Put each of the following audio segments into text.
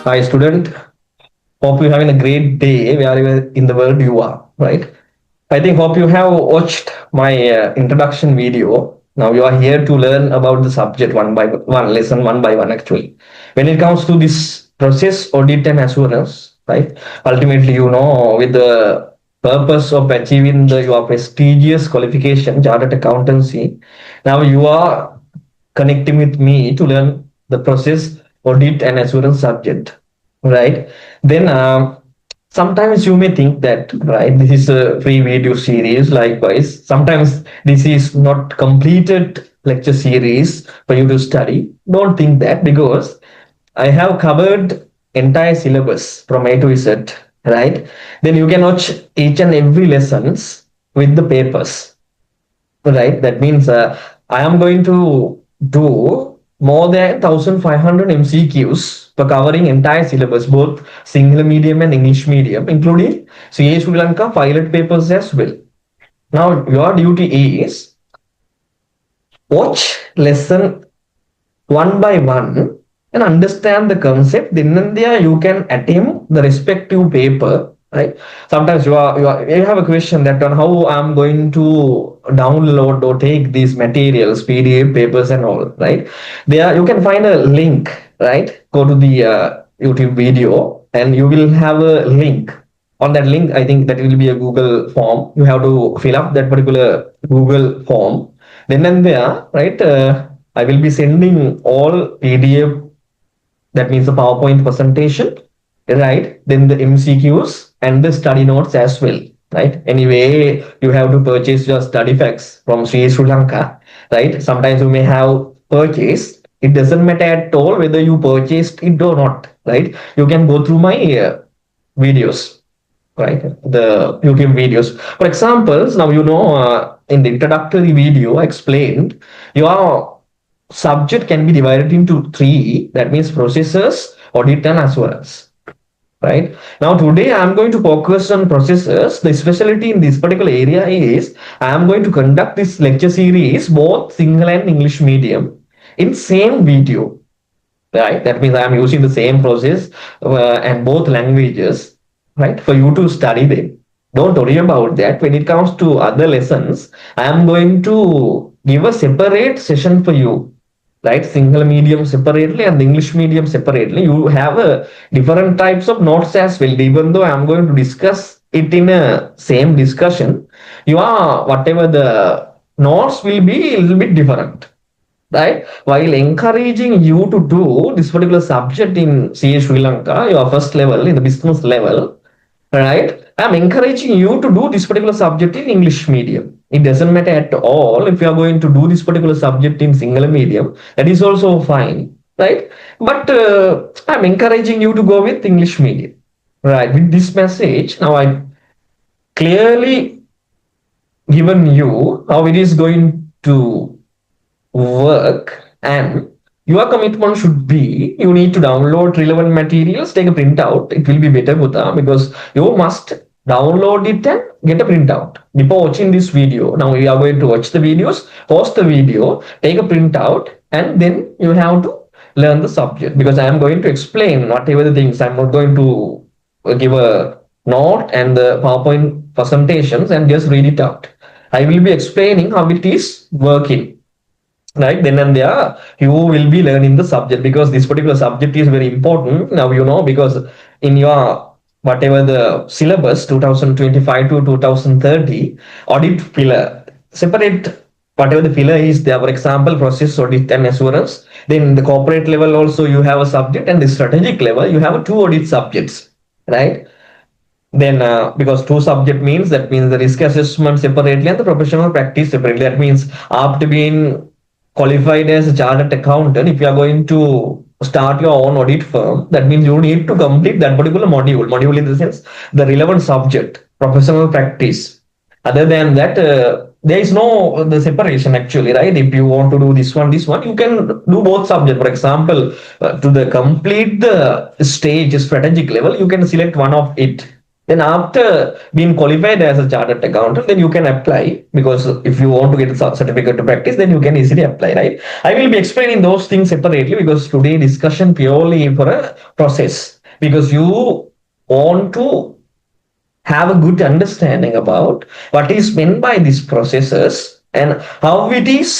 Hi, student. Hope you're having a great day wherever in the world you are, right? I think hope you have watched my introduction video. Now you are here to learn about the subject one by one, lesson one by one actually. When it comes to this process, audit and assurance, right? Ultimately, with the purpose of achieving your prestigious qualification, chartered accountancy, now you are connecting with me to learn the process, audit and assurance subject, right? Then sometimes you may think that, right, this is a free video series. Likewise, sometimes this is not completed lecture series for you to study. Don't think that, because I have covered entire syllabus from A to Z, right? Then you can watch each and every lessons with the papers, right? That means I am going to do more than 1500 MCQs for covering entire syllabus, both single medium and English medium, including CA Sri Lanka pilot papers as well. Now your duty is watch lesson one by one and understand the concept. Then and there you can attempt the respective paper, right? Sometimes you have a question that on how I'm going to download or take these materials, PDF papers and all, right? There you can find a link, right? Go to the YouTube video and you will have a link. On that link, I think that will be a Google form. You have to fill up that particular Google form. Then and there, right? I will be sending all PDF, that means the PowerPoint presentation, right? Then the MCQs and the study notes as well, right? Anyway, you have to purchase your study facts from Sri Lanka, right? Sometimes you may have purchased. It doesn't matter at all whether you purchased it or not, right? You can go through my videos, right? The YouTube videos. For examples, now in the introductory video, I explained your subject can be divided into three. That means processes, audit, and assurance. Right now, today I am going to focus on processes. The specialty in this particular area is I am going to conduct this lecture series both single and English medium in same video. Right, that means I am using the same process and both languages, right, for you to study them. Don't worry about that. When it comes to other lessons, I am going to give a separate session for you, right? Single medium separately and English medium separately. You have a different types of notes as well. Even though I'm going to discuss it in a same discussion, you are whatever the notes will be a little bit different, right? While encouraging you to do this particular subject in CA Sri Lanka, your first level in the business level, right? I'm encouraging you to do this particular subject in English medium. It doesn't matter at all if you are going to do this particular subject in single medium. That is also fine, right? But I'm encouraging you to go with English medium, right? With this message, now I clearly given you how it is going to work, and your commitment should be you need to download relevant materials, take a printout. It will be better, Buddha, because you must download it and get a printout before watching this video. Now we are going to watch the videos, pause the video, take a printout, and then you have to learn the subject, because I am going to explain whatever the things. I'm not going to give a note and the PowerPoint presentations and just read it out. I will be explaining how it is working, right? Then and there you will be learning the subject, because this particular subject is very important. Now because in your whatever the syllabus 2025 to 2030 audit pillar, separate whatever the pillar is there. For example, process, audit and assurance. Then the corporate level also you have a subject, and the strategic level you have two audit subjects, right? Then because two subject means, that means the risk assessment separately and the professional practice separately. That means after being qualified as a chartered accountant, if you are going to start your own audit firm, that means you need to complete that particular module in the sense the relevant subject, professional practice. Other than that, there is no the separation actually, right? If you want to do this one, you can do both subject. For example, to the complete the stage strategic level, you can select one of it. Then after being qualified as a chartered accountant, then you can apply, because if you want to get a certificate to practice, then you can easily apply, right? I will be explaining those things separately, because today discussion purely for a process. because you want to have a good understanding about what is meant by these processes and how it is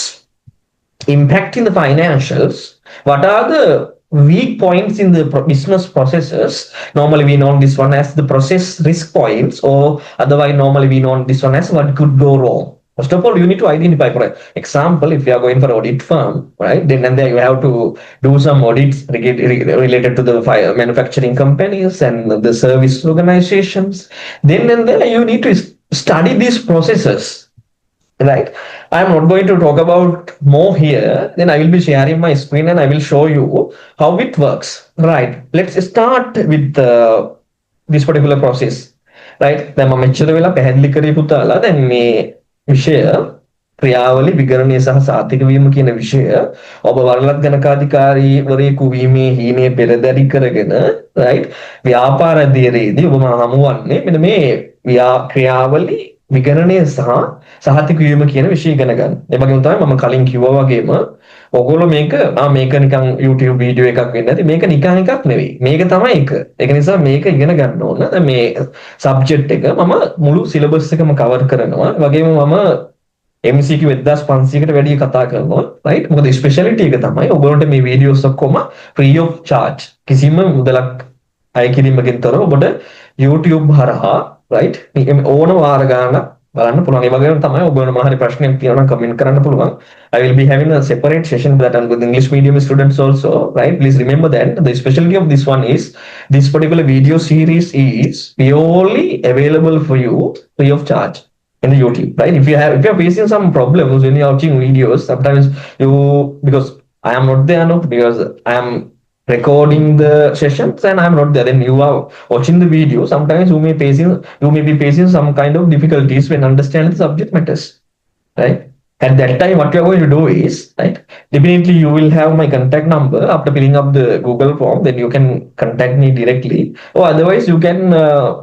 impacting the financials. What are the weak points in the business processes? Normally, we know this one as the process risk points, or otherwise, normally we know this one as what could go wrong. First of all, you need to identify. For example, if you are going for audit firm, right, then and there you have to do some audits related to the manufacturing companies and the service organizations. Then and there you need to study these processes, right? I'm not going to talk about more here. Then I will be sharing my screen and I will show you how it works. Right. Let's start with this particular process. Right. දැන් මම මෙච්චර වෙලා පැහැදිලි කරේ පුතාලා දැන් මේ විෂය ක්‍රියාවලි විගණනය සහ සාතික වීම කියන විෂය ඔබ වරලත් ගණකාධිකාරීවරයෙකු වීමේ හීනය පෙරදරි කරගෙන right ව්‍යාපාර අධීරයේදී ඔබ හමුවන්නේ මෙන්න මේ ක්‍රියාවලි විගණනය සහ සහතික වීම කියන විෂය ඉගෙන ගන්න. ඒ වගේම තමයි මම කලින් කිව්වා වගේම ඔයගොල්ලෝ මේක නිකන් YouTube වීඩියෝ එකක් වෙන්නේ නැති මේක නිකන් එකක් නෙවෙයි. මේක තමයි එක. ඒක නිසා මේක ඉගෙන ගන්න ඕන. දැන් මේ සබ්ජෙක්ට් එක මම මුළු සිලබස් එකම කවර් කරනවා. ඒ වගේම මම MCQ 1500කට වැඩි කතා කරනවා. right? මොකද ස්පෙෂැලිටි එක තමයි ඔයගොල්ලන්ට මේ වීඩියෝස් ඔක්කොම free of charge කිසිම මුදලක් අය කිරීමකින් තොරව ඔබට YouTube හරහා right ඕන වාර ගානක් බලන්න පුළුවන්. ඒ වගේම තමයි ඔයගොල්ලෝ මොනවා හරි ප්‍රශ්නයක් තියෙනවා නම් කමෙන්ට් කරන්න පුළුවන්. I will be having a separate session for that and with English medium students also, right? Please remember that the specialty of this one is this particular video series is purely available for you free of charge in the YouTube, right? If you're facing some problems when you're watching videos, sometimes because I am not there, no, because I am recording the sessions and I'm not there, then you are watching the video, sometimes you may be facing some kind of difficulties when understanding the subject matters, right? At that time what you're going to do is, right, definitely you will have my contact number after filling up the Google form, then you can contact me directly, or otherwise you can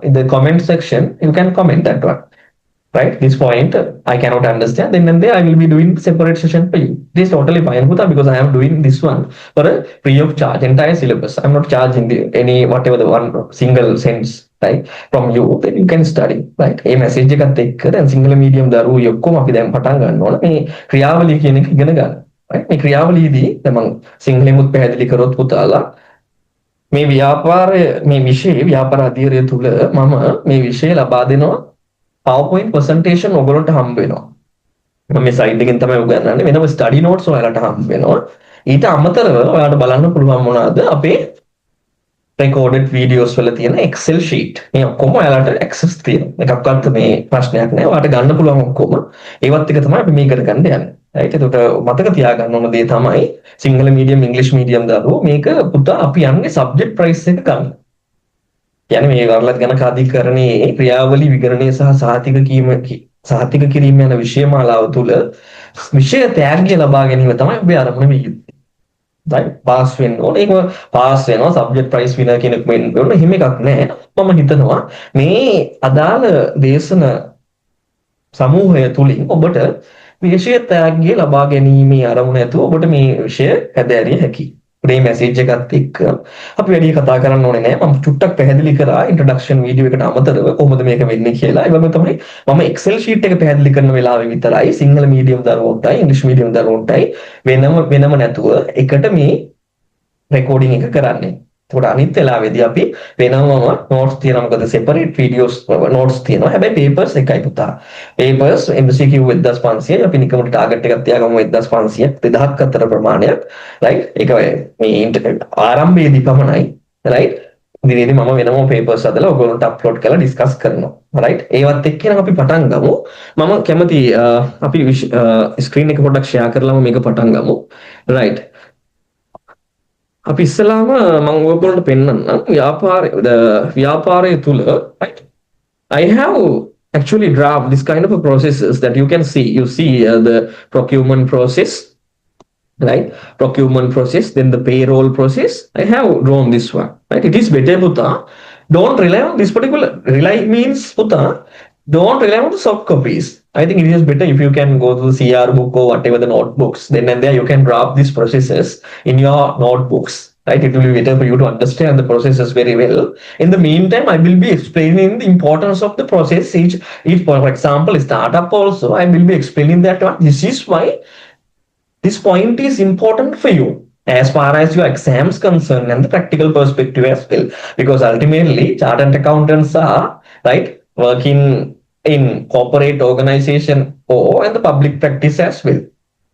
in the comment section you can comment that one. Right, this point I cannot understand, then and there I will be doing separate session for you. This is totally fine Huta, because I am doing this one for a free of charge entire syllabus. I'm not charging any whatever the one single cents, right, from you. Then you can study, right? A message එකත් එක්ක දැන් Sinhala medium දරුවෝ ඔක්කොම අපි දැන් පටන් ගන්න ඕන මේ ක්‍රියාවලිය කියන එක ඉගෙන ගන්න. right? මේ ක්‍රියාවලියේදී දැන් මම සිංහලෙමුත් පැහැදිලි කරොත් පුතාලා මේ විෂය ව්‍යාපාර අධීරය තුල මම මේ විෂය ලබා දෙනවා PowerPoint presentation ඔයගොල්ලන්ට හම්බ වෙනවා. මම මේ සයිඩ් එකෙන් තමයි උගන්වන්නේ. වෙනම study notes ඔයාලට හම්බ වෙනවා. ඊට අමතරව ඔයාලට බලන්න පුළුවන් මොනවාද අපේ recorded videos වල තියෙන Excel sheet. මේ ඔක්කොම ඔයාලට access තියෙනවා. එකක්වත් මේ ප්‍රශ්නයක් නෑ. ඔයාලට ගන්න පුළුවන් ඔක්කොම. ඒවත් එක තමයි අපි මේ කරගන්න යන්නේ. right? එතකොට මතක තියාගන්න ඕන දේ තමයි සිංහල මීඩියම් ඉංග්‍රීසි මීඩියම් දරුවෝ මේක පුතා අපි යන්නේ subject price එක ගන්න. يعني මේ වරලත් ගණකාධිකරණයේ ක්‍රියාවලි විගණනය සහ සහතික කිරීම යන විෂය මාලාව තුළ විෂය තෑග්ගය ලබා ගැනීම තමයි ඔබේ අරමුණ වෙ යුත්තේ. right? පාස් වෙන්න ඕනේ. ඒක පාස් වෙනවා සබ්ජෙක්ට් ප්‍රයිස් විනර් කෙනෙක් වෙන්න ඕනේ. එහෙම එකක් නැහැ. මම හිතනවා මේ අදාළ දේශන සමූහය තුලින් ඔබට විෂය තෑග්ගය ලබා ගැනීමේ අරමුණ ඇතුව ඔබට මේ විෂය හැදෑරිය හැකියි. මේ මැසේජ් එකත් එක්ක අපි වැඩි කතා කරන්න ඕනේ නෑ. මම චුට්ටක් පැහැදිලි කරා ඉන්ට්‍රොඩක්ෂන් වීඩියෝ එකට අමතරව කොහොමද මේක වෙන්නේ කියලා. ඒ වගේම තමයි මම Excel sheet එක පැහැදිලි කරන වෙලාවේ විතරයි සිංහල මීඩියම් දරුවන්ටයි ඉංග්‍රීසි මීඩියම් දරුවන්ටයි වෙනම නැතුව එකට මේ රෙකෝඩින් එක කරන්නේ. එතකොට අනිත් වෙලාවේදී අපි වෙනමම notes තියෙනවා. මොකද separate videos notes තියෙනවා. හැබැයි papers එකයි පුතා. papers MCQ 1500 අපි නිකම්ම target එකක් තියාගමු 1500 2000ක් අතර ප්‍රමාණයක්. right? ඒක මේ ආරම්භයේදී පමණයි. right? ඉතින් මම වෙනම papers හදලා ඔයගොල්ලන්ට upload කරලා discuss කරනවා. right? ඒවත් එක්ක නම් අපි පටන් ගමු. මම කැමති අපි screen එක පොඩ්ඩක් share කරලාම මේක පටන් ගමු. right? අපි ඉස්සලාම මම ඔයගොල්ලන්ට පෙන්නන්නම් ව්‍යාපාරය තුල, right? I have actually draft this kind of a processes that you can see. You see the procurement process, right? Procurement process, then the payroll process. I have drawn this one, right? It is better puta, don't rely on this particular, rely means puta, don't rely on the soft copies. I think it is better if you can go to the CR book or whatever the notebooks, then and there you can draft these processes in your notebooks, right? It will be better for you to understand the processes very well. In the meantime, I will be explaining the importance of the process. Each for example, startup also, I will be explaining that one. This is why this point is important for you as far as your exams concerned and the practical perspective as well. Because ultimately, chartered accountants are right working in corporate organization or in the public practice as well.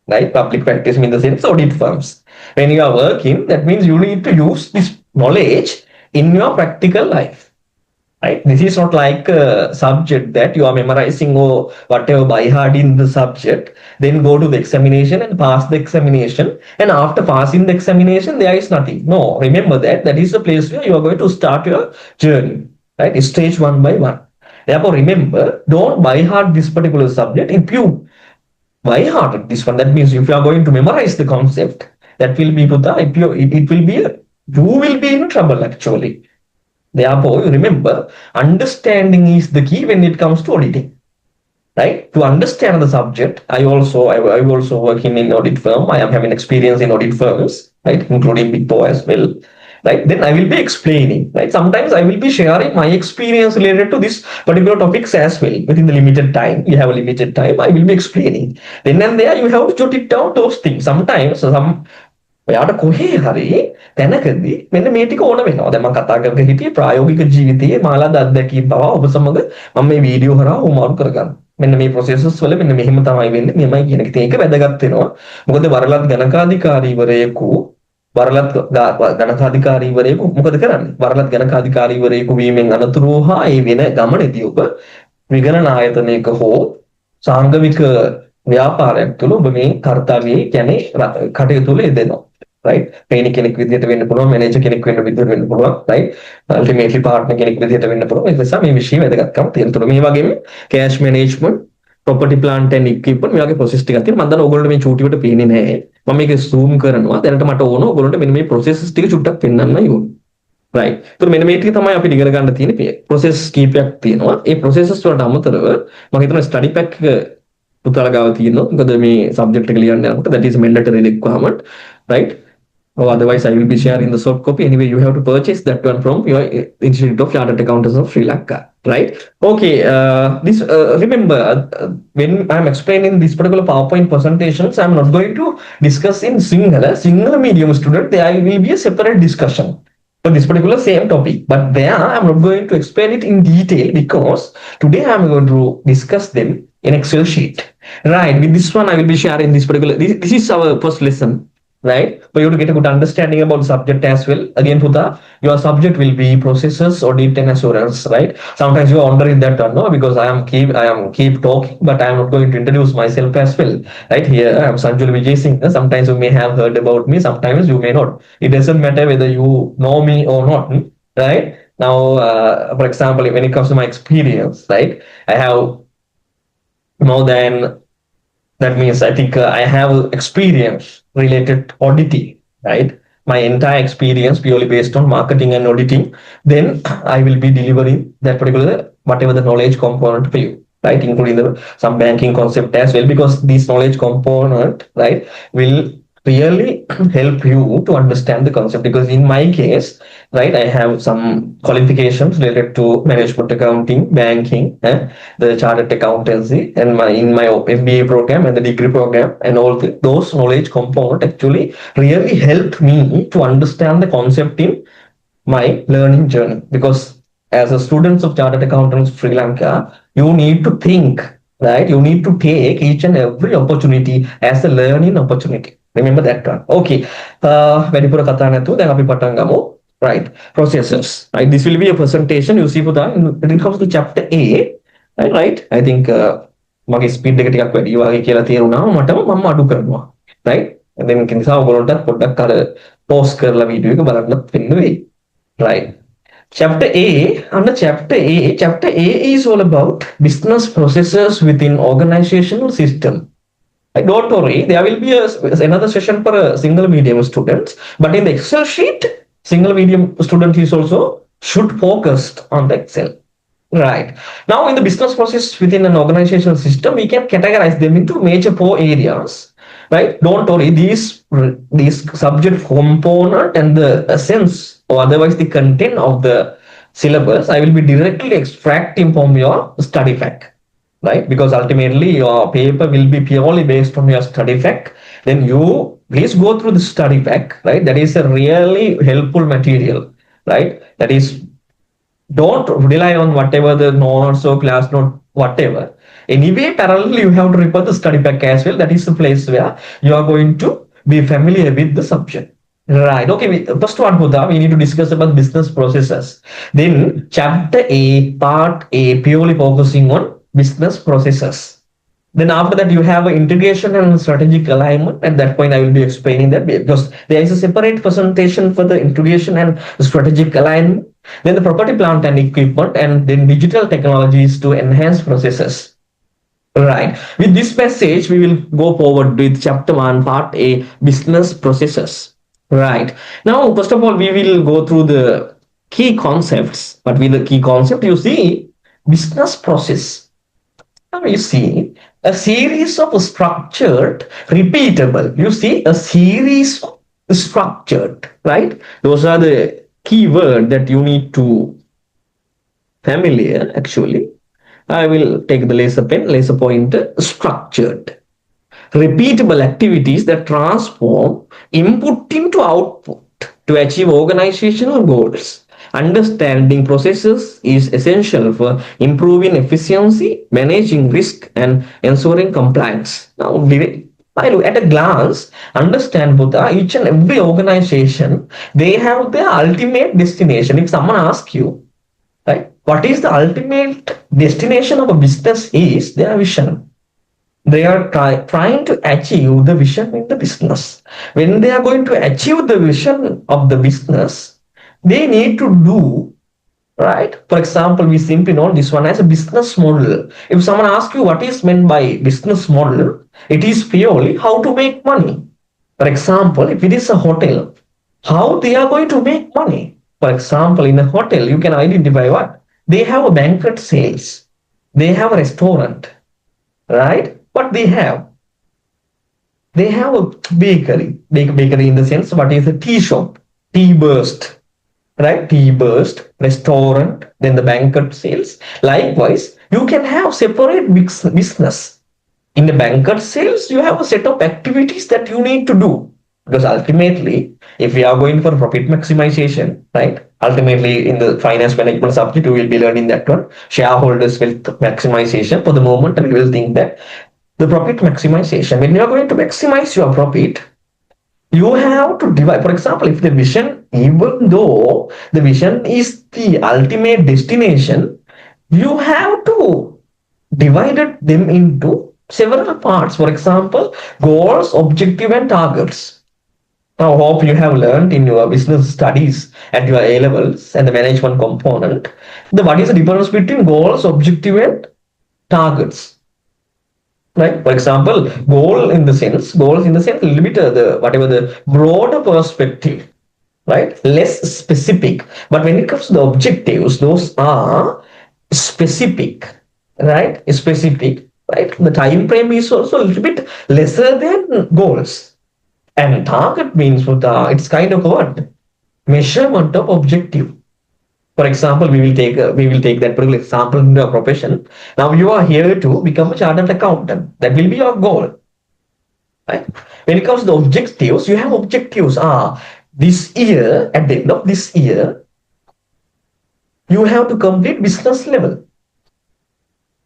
Right? Public practice means the sense audit firms. When you are working, that means you need to use this knowledge in your practical life. Right? This is not like a subject that you are memorizing or whatever by heart in the subject, then go to the examination and pass the examination. And after passing the examination, there is nothing. No, remember that is the place where you are going to start your journey, right? Stage one by one. Therefore, remember, don't by heart this particular subject. If you by heart this one, that means if you are going to memorize the concept, that will be it will be you will be in trouble actually. Therefore, remember, understanding is the key when it comes to auditing. Right? To understand the subject, I also working in audit firm. I am having experience in audit firms, right, including Big Four as well. Right? Then I will be explaining. Right? Sometimes I will be sharing my experience related to this particular topics as well. Within the limited time, you have a limited time. I will be explaining. Then and there, you have to jot it down those things. Sometimes ඔයාට කොහේ හරි තැනකදී මෙන්න මේ ටික ඕන වෙනවා. දැන් මම කතා කරගෙන හිටියේ ප්‍රායෝගික ජීවිතයේ මාලාද අත්දැකීම් පවා ඔබ සමග මම මේ වීඩියෝ හරහා උමාරු කරගන්න. මෙන්න මේ ප්‍රොසෙසස් වල මෙන්න මෙහෙම තමයි වෙන්නේ. මෙහෙමයි කියන එක. ඉතින් ඒක වැදගත් වෙනවා. මොකද වරලත් ගණකාධිකාරීවරයෙකු මොකද කරන්නේ? වරලත් ගණකාධිකාරීවරයෙකු වීමෙන් අනතුරුව හා ඒ වෙන ගමනේදී ඔබ විගණන ආයතනයක හෝ සාංගවික ව්‍යාපාරයක් තුළ ඔබ මේ කර්තව්‍යයේ කියන්නේ කටයුතු තුළ යෙදෙනවා. right? Trainee කෙනෙක් විදිහට වෙන්න පුළුවන්, මැනේජර් කෙනෙක් විදිහට වෙන්න පුළුවන්, right? Ultimately partner කෙනෙක් විදිහට වෙන්න පුළුවන්. ඒ නිසා මේ විශ්ය වැදගත්කම තියෙනවා. මේ වගේම cash management, property plant and equipment මේ වගේ process ටිකක් තියෙනවා. මම දන්නවා ඕගොල්ලෝ මේ චූටිවට පේන්නේ නැහැ. මම මේක zoom කරනවා. දැනට මට ඕන ඕගොල්ලෝට මෙන්න මේ processes ටික චුට්ටක් පෙන්වන්නයි ඕන. right? ඒතර මෙන්න මේ ටික තමයි අපි ඉගෙන ගන්න තියෙන process කීපයක් තියෙනවා. ඒ processes වලට අමතරව මම හිතනවා study pack පුතාලා ගාව තියෙනවා. මොකද මේ subject එක ලියන්න යනකොට that is mandatory requirement, right? Or otherwise, I will be sharing the soft copy. Anyway, you have to purchase that one from your Institute of Chartered Accountants of Sri Lanka, right? Okay. Remember, when I'm explaining this particular PowerPoint presentations, I'm not going to discuss in Sinhala medium student. There will be a separate discussion for this particular same topic. But there, I'm not going to explain it in detail because today I'm going to discuss them in Excel sheet. Right. With this one, I will be sharing this particular. This is our first lesson. Right? For you to get a good understanding about the subject as well. Again, Putha, your subject will be processes, audit, and assurance, right? Sometimes you are wondering that or no, because I am keep talking, but I am not going to introduce myself as well. Right? Here I am Sanjul Vijay Singh. Sometimes you may have heard about me, sometimes you may not. It doesn't matter whether you know me or not. Right? Now, for example, when it comes to my experience, right? I have more than that means I think I have experience related auditing, right? My entire experience purely based on marketing and auditing. Then I will be delivering that particular whatever the knowledge component for you, right? Including some banking concept as well, because this knowledge component, right, will really help you to understand the concept. Because in my case, right, I have some qualifications related to management accounting, banking, the chartered accountancy, and in my MBA program and the degree program, and all those knowledge component actually really helped me to understand the concept in my learning journey. Because as a student of chartered accountants of Sri Lanka, you need to think, right? You need to take each and every opportunity as a learning opportunity. Remember that one. Okay. වැඩිපුර කතා නැතුව දැන් අපි පටන් ගමු. Right. Processes. Right. This will be a presentation. You see for that when it comes to chapter A. Right. I think මගේ speed එක ටිකක් වැඩි වගේ කියලා තේරුණා මටම මම අඩු කරනවා. Right. And then ඒ නිසා ඔයගොල්ලන්ට පොඩ්ඩක් අර පෝස් කරලා වීඩියෝ එක බලන්නත් වෙන්න වෙයි. Right. Chapter A, under chapter A is all about business processes within organizational system. Don't worry, there will be another session for single medium students. But in the Excel sheet, single medium student is also should focus on the Excel. Right. Now, in the business process within an organizational system, we can categorize them into major 4 areas. right? Don't worry, these subject component and the essence or otherwise the content of the syllabus I will be directly extracting from your study fact, right? Because ultimately your paper will be purely based on your study fact. Then you please go through the study fact, right? That is a really helpful material, right? That is, don't rely on whatever the notes or class note, whatever. Anyway, parallelly, you have to refer the study pack as well. That is the place where you are going to be familiar with the subject. Right. Okay. First one, Huda, we need to discuss about business processes. Then, chapter A, part A, purely focusing on business processes. Then after that, you have an integration and strategic alignment. At that point, I will be explaining that because there is a separate presentation for the integration and strategic alignment. Then the property, plant and equipment, and then digital technologies to enhance processes. Right. With this passage, we will go forward with chapter 1, part A, business processes. Right. Now, first of all, we will go through the key concepts. But with the key concept, you see business process. Now you see a series of structured, repeatable. You see a series of structured, right? Those are the key word that you need to familiar actually. I will take the laser pen, laser pointer, structured. Repeatable activities that transform input into output to achieve organizational goals. Understanding processes is essential for improving efficiency, managing risk, and ensuring compliance. Now, at a glance, understand Buddha, each and every organization, they have their ultimate destination. If someone asks you, right, what is the ultimate destination of a business is their vision. They are trying to achieve the vision in the business. When they are going to achieve the vision of the business, they need to do, right? For example, we simply know this one as a business model. If someone asks you what is meant by business model, it is purely how to make money. For example, if it is a hotel, how they are going to make money. For example, in a hotel, you can identify what? They have a banquet sales. They have a restaurant, right? What they have? They have a bakery. Bakery in the sense, what is a tea shop? Tea burst, right? Tea burst, restaurant, then the banquet sales. Likewise, you can have separate business. In the banquet sales, you have a set of activities that you need to do. Because ultimately, if we are going for profit maximization, right? Ultimately, in the finance management subject, we will be learning that one. Shareholders wealth maximization. For the moment, we will think that the profit maximization. When you are going to maximize your profit, you have to divide. For example, if the vision, even though the vision is the ultimate destination, you have to divide them into several parts. For example, goals, objective, and targets. Now, I hope you have learned in your business studies at your A levels and the management component. What is the difference between goals, objective, and targets? Right? For example, goals in the sense, a little bit the whatever the broader perspective, right? Less specific. But when it comes to the objectives, those are specific, right? Specific, right? The time frame is also a little bit lesser than goals. And target means what it's kind of what? Measurement of objective. For example, we will take that particular example in your profession. Now you are here to become a chartered accountant. That will be your goal. Right? When it comes to the objectives, you have objectives. This year, at the end of this year, you have to complete business level.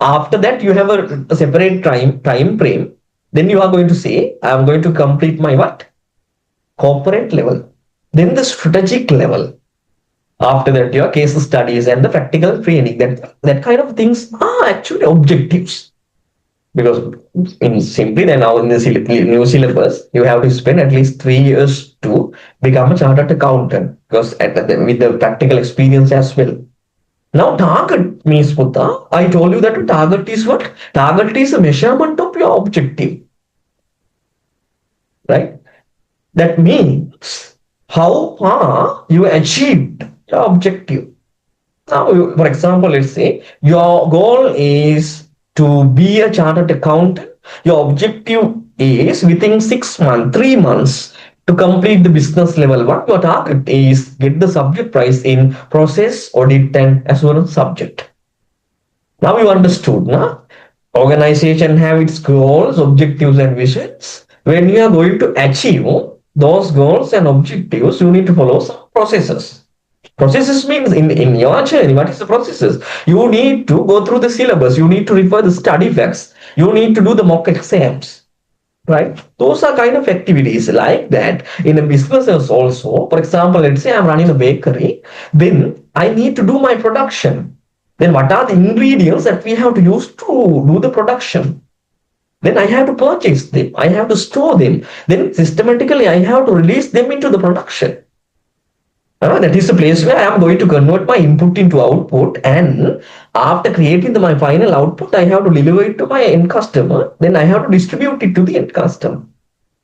After that, you have a separate time frame. Then you are going to say, I am going to complete my what? Corporate level. Then the strategic level. After that, your case studies and the practical training. That kind of things are actually objectives. Because in simply then now in the new syllabus, you have to spend at least 3 years to become a chartered accountant. Because with the practical experience as well. Now, target means, Buddha, I told you that target is what? Target is a measurement of your objective. Right? That means how far you achieved your objective. Now, for example, let's say your goal is to be a chartered accountant. Your objective is within 6 months, 3 months to complete the business level one. Your target is get the subject price in process, audit, and assurance subject. Now you understood, na? Organization have its goals, objectives, and visions. When you are going to achieve those goals and objectives, you need to follow some processes. Processes means in your journey, what is the processes? You need to go through the syllabus, you need to refer the study facts, you need to do the mock exams, right? Those are kind of activities like that in a businesses also. For example, let's say I'm running a bakery, then I need to do my production. Then what are the ingredients that we have to use to do the production? Then I have to purchase them, I have to store them, then systematically I have to release them into the production. That is the place where I am going to convert my input into output, and after creating my final output, I have to deliver it to my end customer. Then I have to distribute it to the end customer.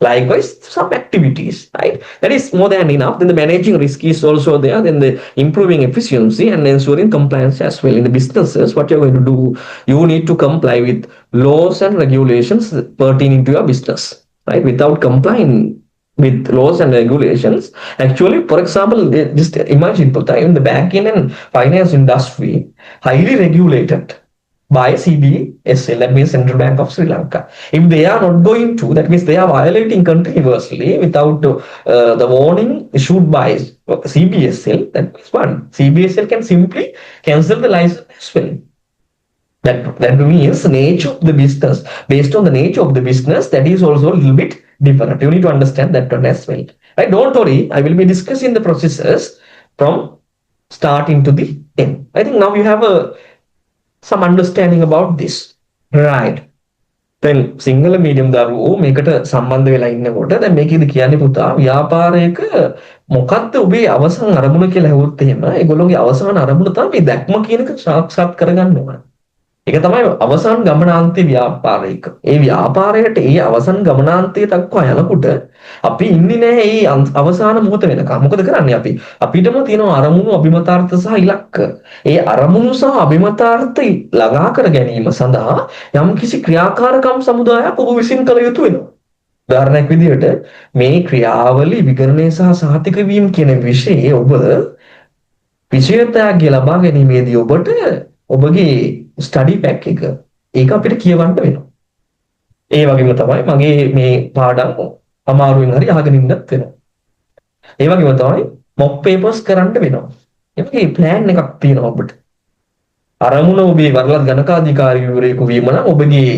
Likewise, some activities, right? That is more than enough. Then the managing risk is also there. Then the improving efficiency and ensuring compliance as well. In the businesses, what you're going to do, you need to comply with laws and regulations pertaining to your business, right? Without complying with laws and regulations, actually, for example, just imagine in the banking and finance industry, highly regulated by CBSL, that means Central Bank of Sri Lanka. If they are not going to, that means they are violating continuously without the warning issued by CBSL, that means one, CBSL can simply cancel the license as well. That means the nature of the business, based on the nature of the business, that is also a little bit different. You need to understand that one as well. Right? Don't worry, I will be discussing the processes from starting to the end. I think now you have some understanding about this. Right. Then single medium දරුවෝ මේකට සම්බන්ධ වෙලා ඉන්නකොට දැන් මේකෙදි කියන්නේ පුතා ව්‍යාපාරයක මොකක්ද ඔබේ අවසන් අරමුණ කියලා හෙව්වොත් එහෙම ඒගොල්ලෝගේ අවසන් අරමුණ තමයි මේ දැක්ම කියන එක සාක්ෂාත් කරගන්න ඕන. ඒක තමයි අවසන් ගමනාන්තයේ ව්‍යාපාරයක. ඒ ව්‍යාපාරයට ඒ අවසන් ගමනාන්තය දක්වා යනකොට අපි ඉන්නේ නැහැ ඒ අවසාන මොහොත වෙනකම්. මොකද කරන්නේ අපි? අපිටම තියෙන අරමුණු, අභිමතාර්ථ සහ ඉලක්ක. ඒ අරමුණු සහ අභිමතාර්ථ ළඟා කර ගැනීම සඳහා යම්කිසි ක්‍රියාකාරකම් සමුදායක් ඔබ විසින් කළ යුතු වෙනවා. උදාහරණයක් විදිහට මේ ක්‍රියාවලිය විගණනය සහ සහතික වීම කියන විෂයේ ඔබ විෂයත්‍යාගය ලබා ගැනීමේදී ඔබට ඔබගේ ස්ටඩි පැක් එක ඒක අපිට කියවන්න වෙනවා. ඒ වගේම තමයි මගේ මේ පාඩම් අමාරුවෙන් හරි අහගෙන ඉන්නත් වෙනවා. ඒ වගේම තමයි මොක් පේපර්ස් කරන්න වෙනවා. ඒ වගේ ප්ලෑන් එකක් තියෙනවා ඔබට. අරමුණ ඔබේ වරලත් ගණකාධිකාරීවරයෙකු වීම නම් ඔබගේ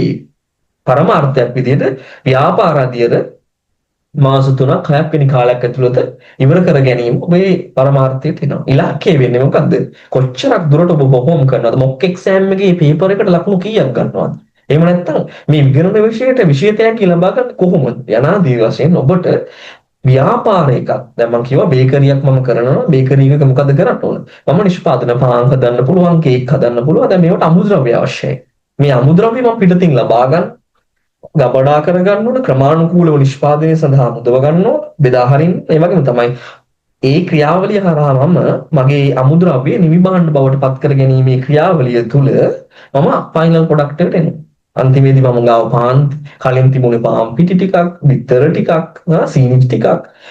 පරමාර්ථයක් විදිහට ව්‍යාපාර අධ්‍යයන මාස 3ක් 6ක් වෙනි කාලයක් ඇතුළත ඉවර කර ගැනීම ඔබේ පරමාර්ථයට එනවා. ඉලක්කය වෙන්නේ මොකද්ද? කොච්චරක් දුරට ඔබ පර්ෆෝම් කරනවද? මොක් එක්සෑම් එකේ පේපර් එකට ලකුණු කීයක් ගන්නවද? එහෙම නැත්නම් මේ විගණන විෂයට විෂයතයක් ලබා ගන්න කොහොමද? යනාදී වශයෙන් ඔබට ව්‍යාපාර එකක්. දැන් මම කිව්වා බේකරියක් මම කරනවා. බේකරි එකක මොකද කරන්න ඕන? මම නිෂ්පාදන පාන් හදන්න පුළුවන්, කේක් හදන්න පුළුවන්. දැන් මේවට අමුද්‍රව්‍ය අවශ්‍යයි. මේ අමුද්‍රව්‍ය මම පිටතින් ලබා ගන්න ගබඩා කරගන්න ඕන, ක්‍රමානුකූලව නිෂ්පාදනය සඳහා මුදව ගන්න ඕන, බෙදා හරින්න. ඒ වගේම තමයි ඒ ක්‍රියාවලිය හරහා මම මගේ අමුද්‍රව්‍ය නිවි භාණ්ඩ බවට පත් කර ගැනීමේ ක්‍රියාවලිය තුළ මම ෆයිනල් ප්‍රොඩක්ට් එකට එනවා. අන්තිමේදී මම ගාව පාන් කලින් තිබුණේ පාන් පිටි ටිකක්, බිත්තර ටිකක්, සීනි ටිකක්.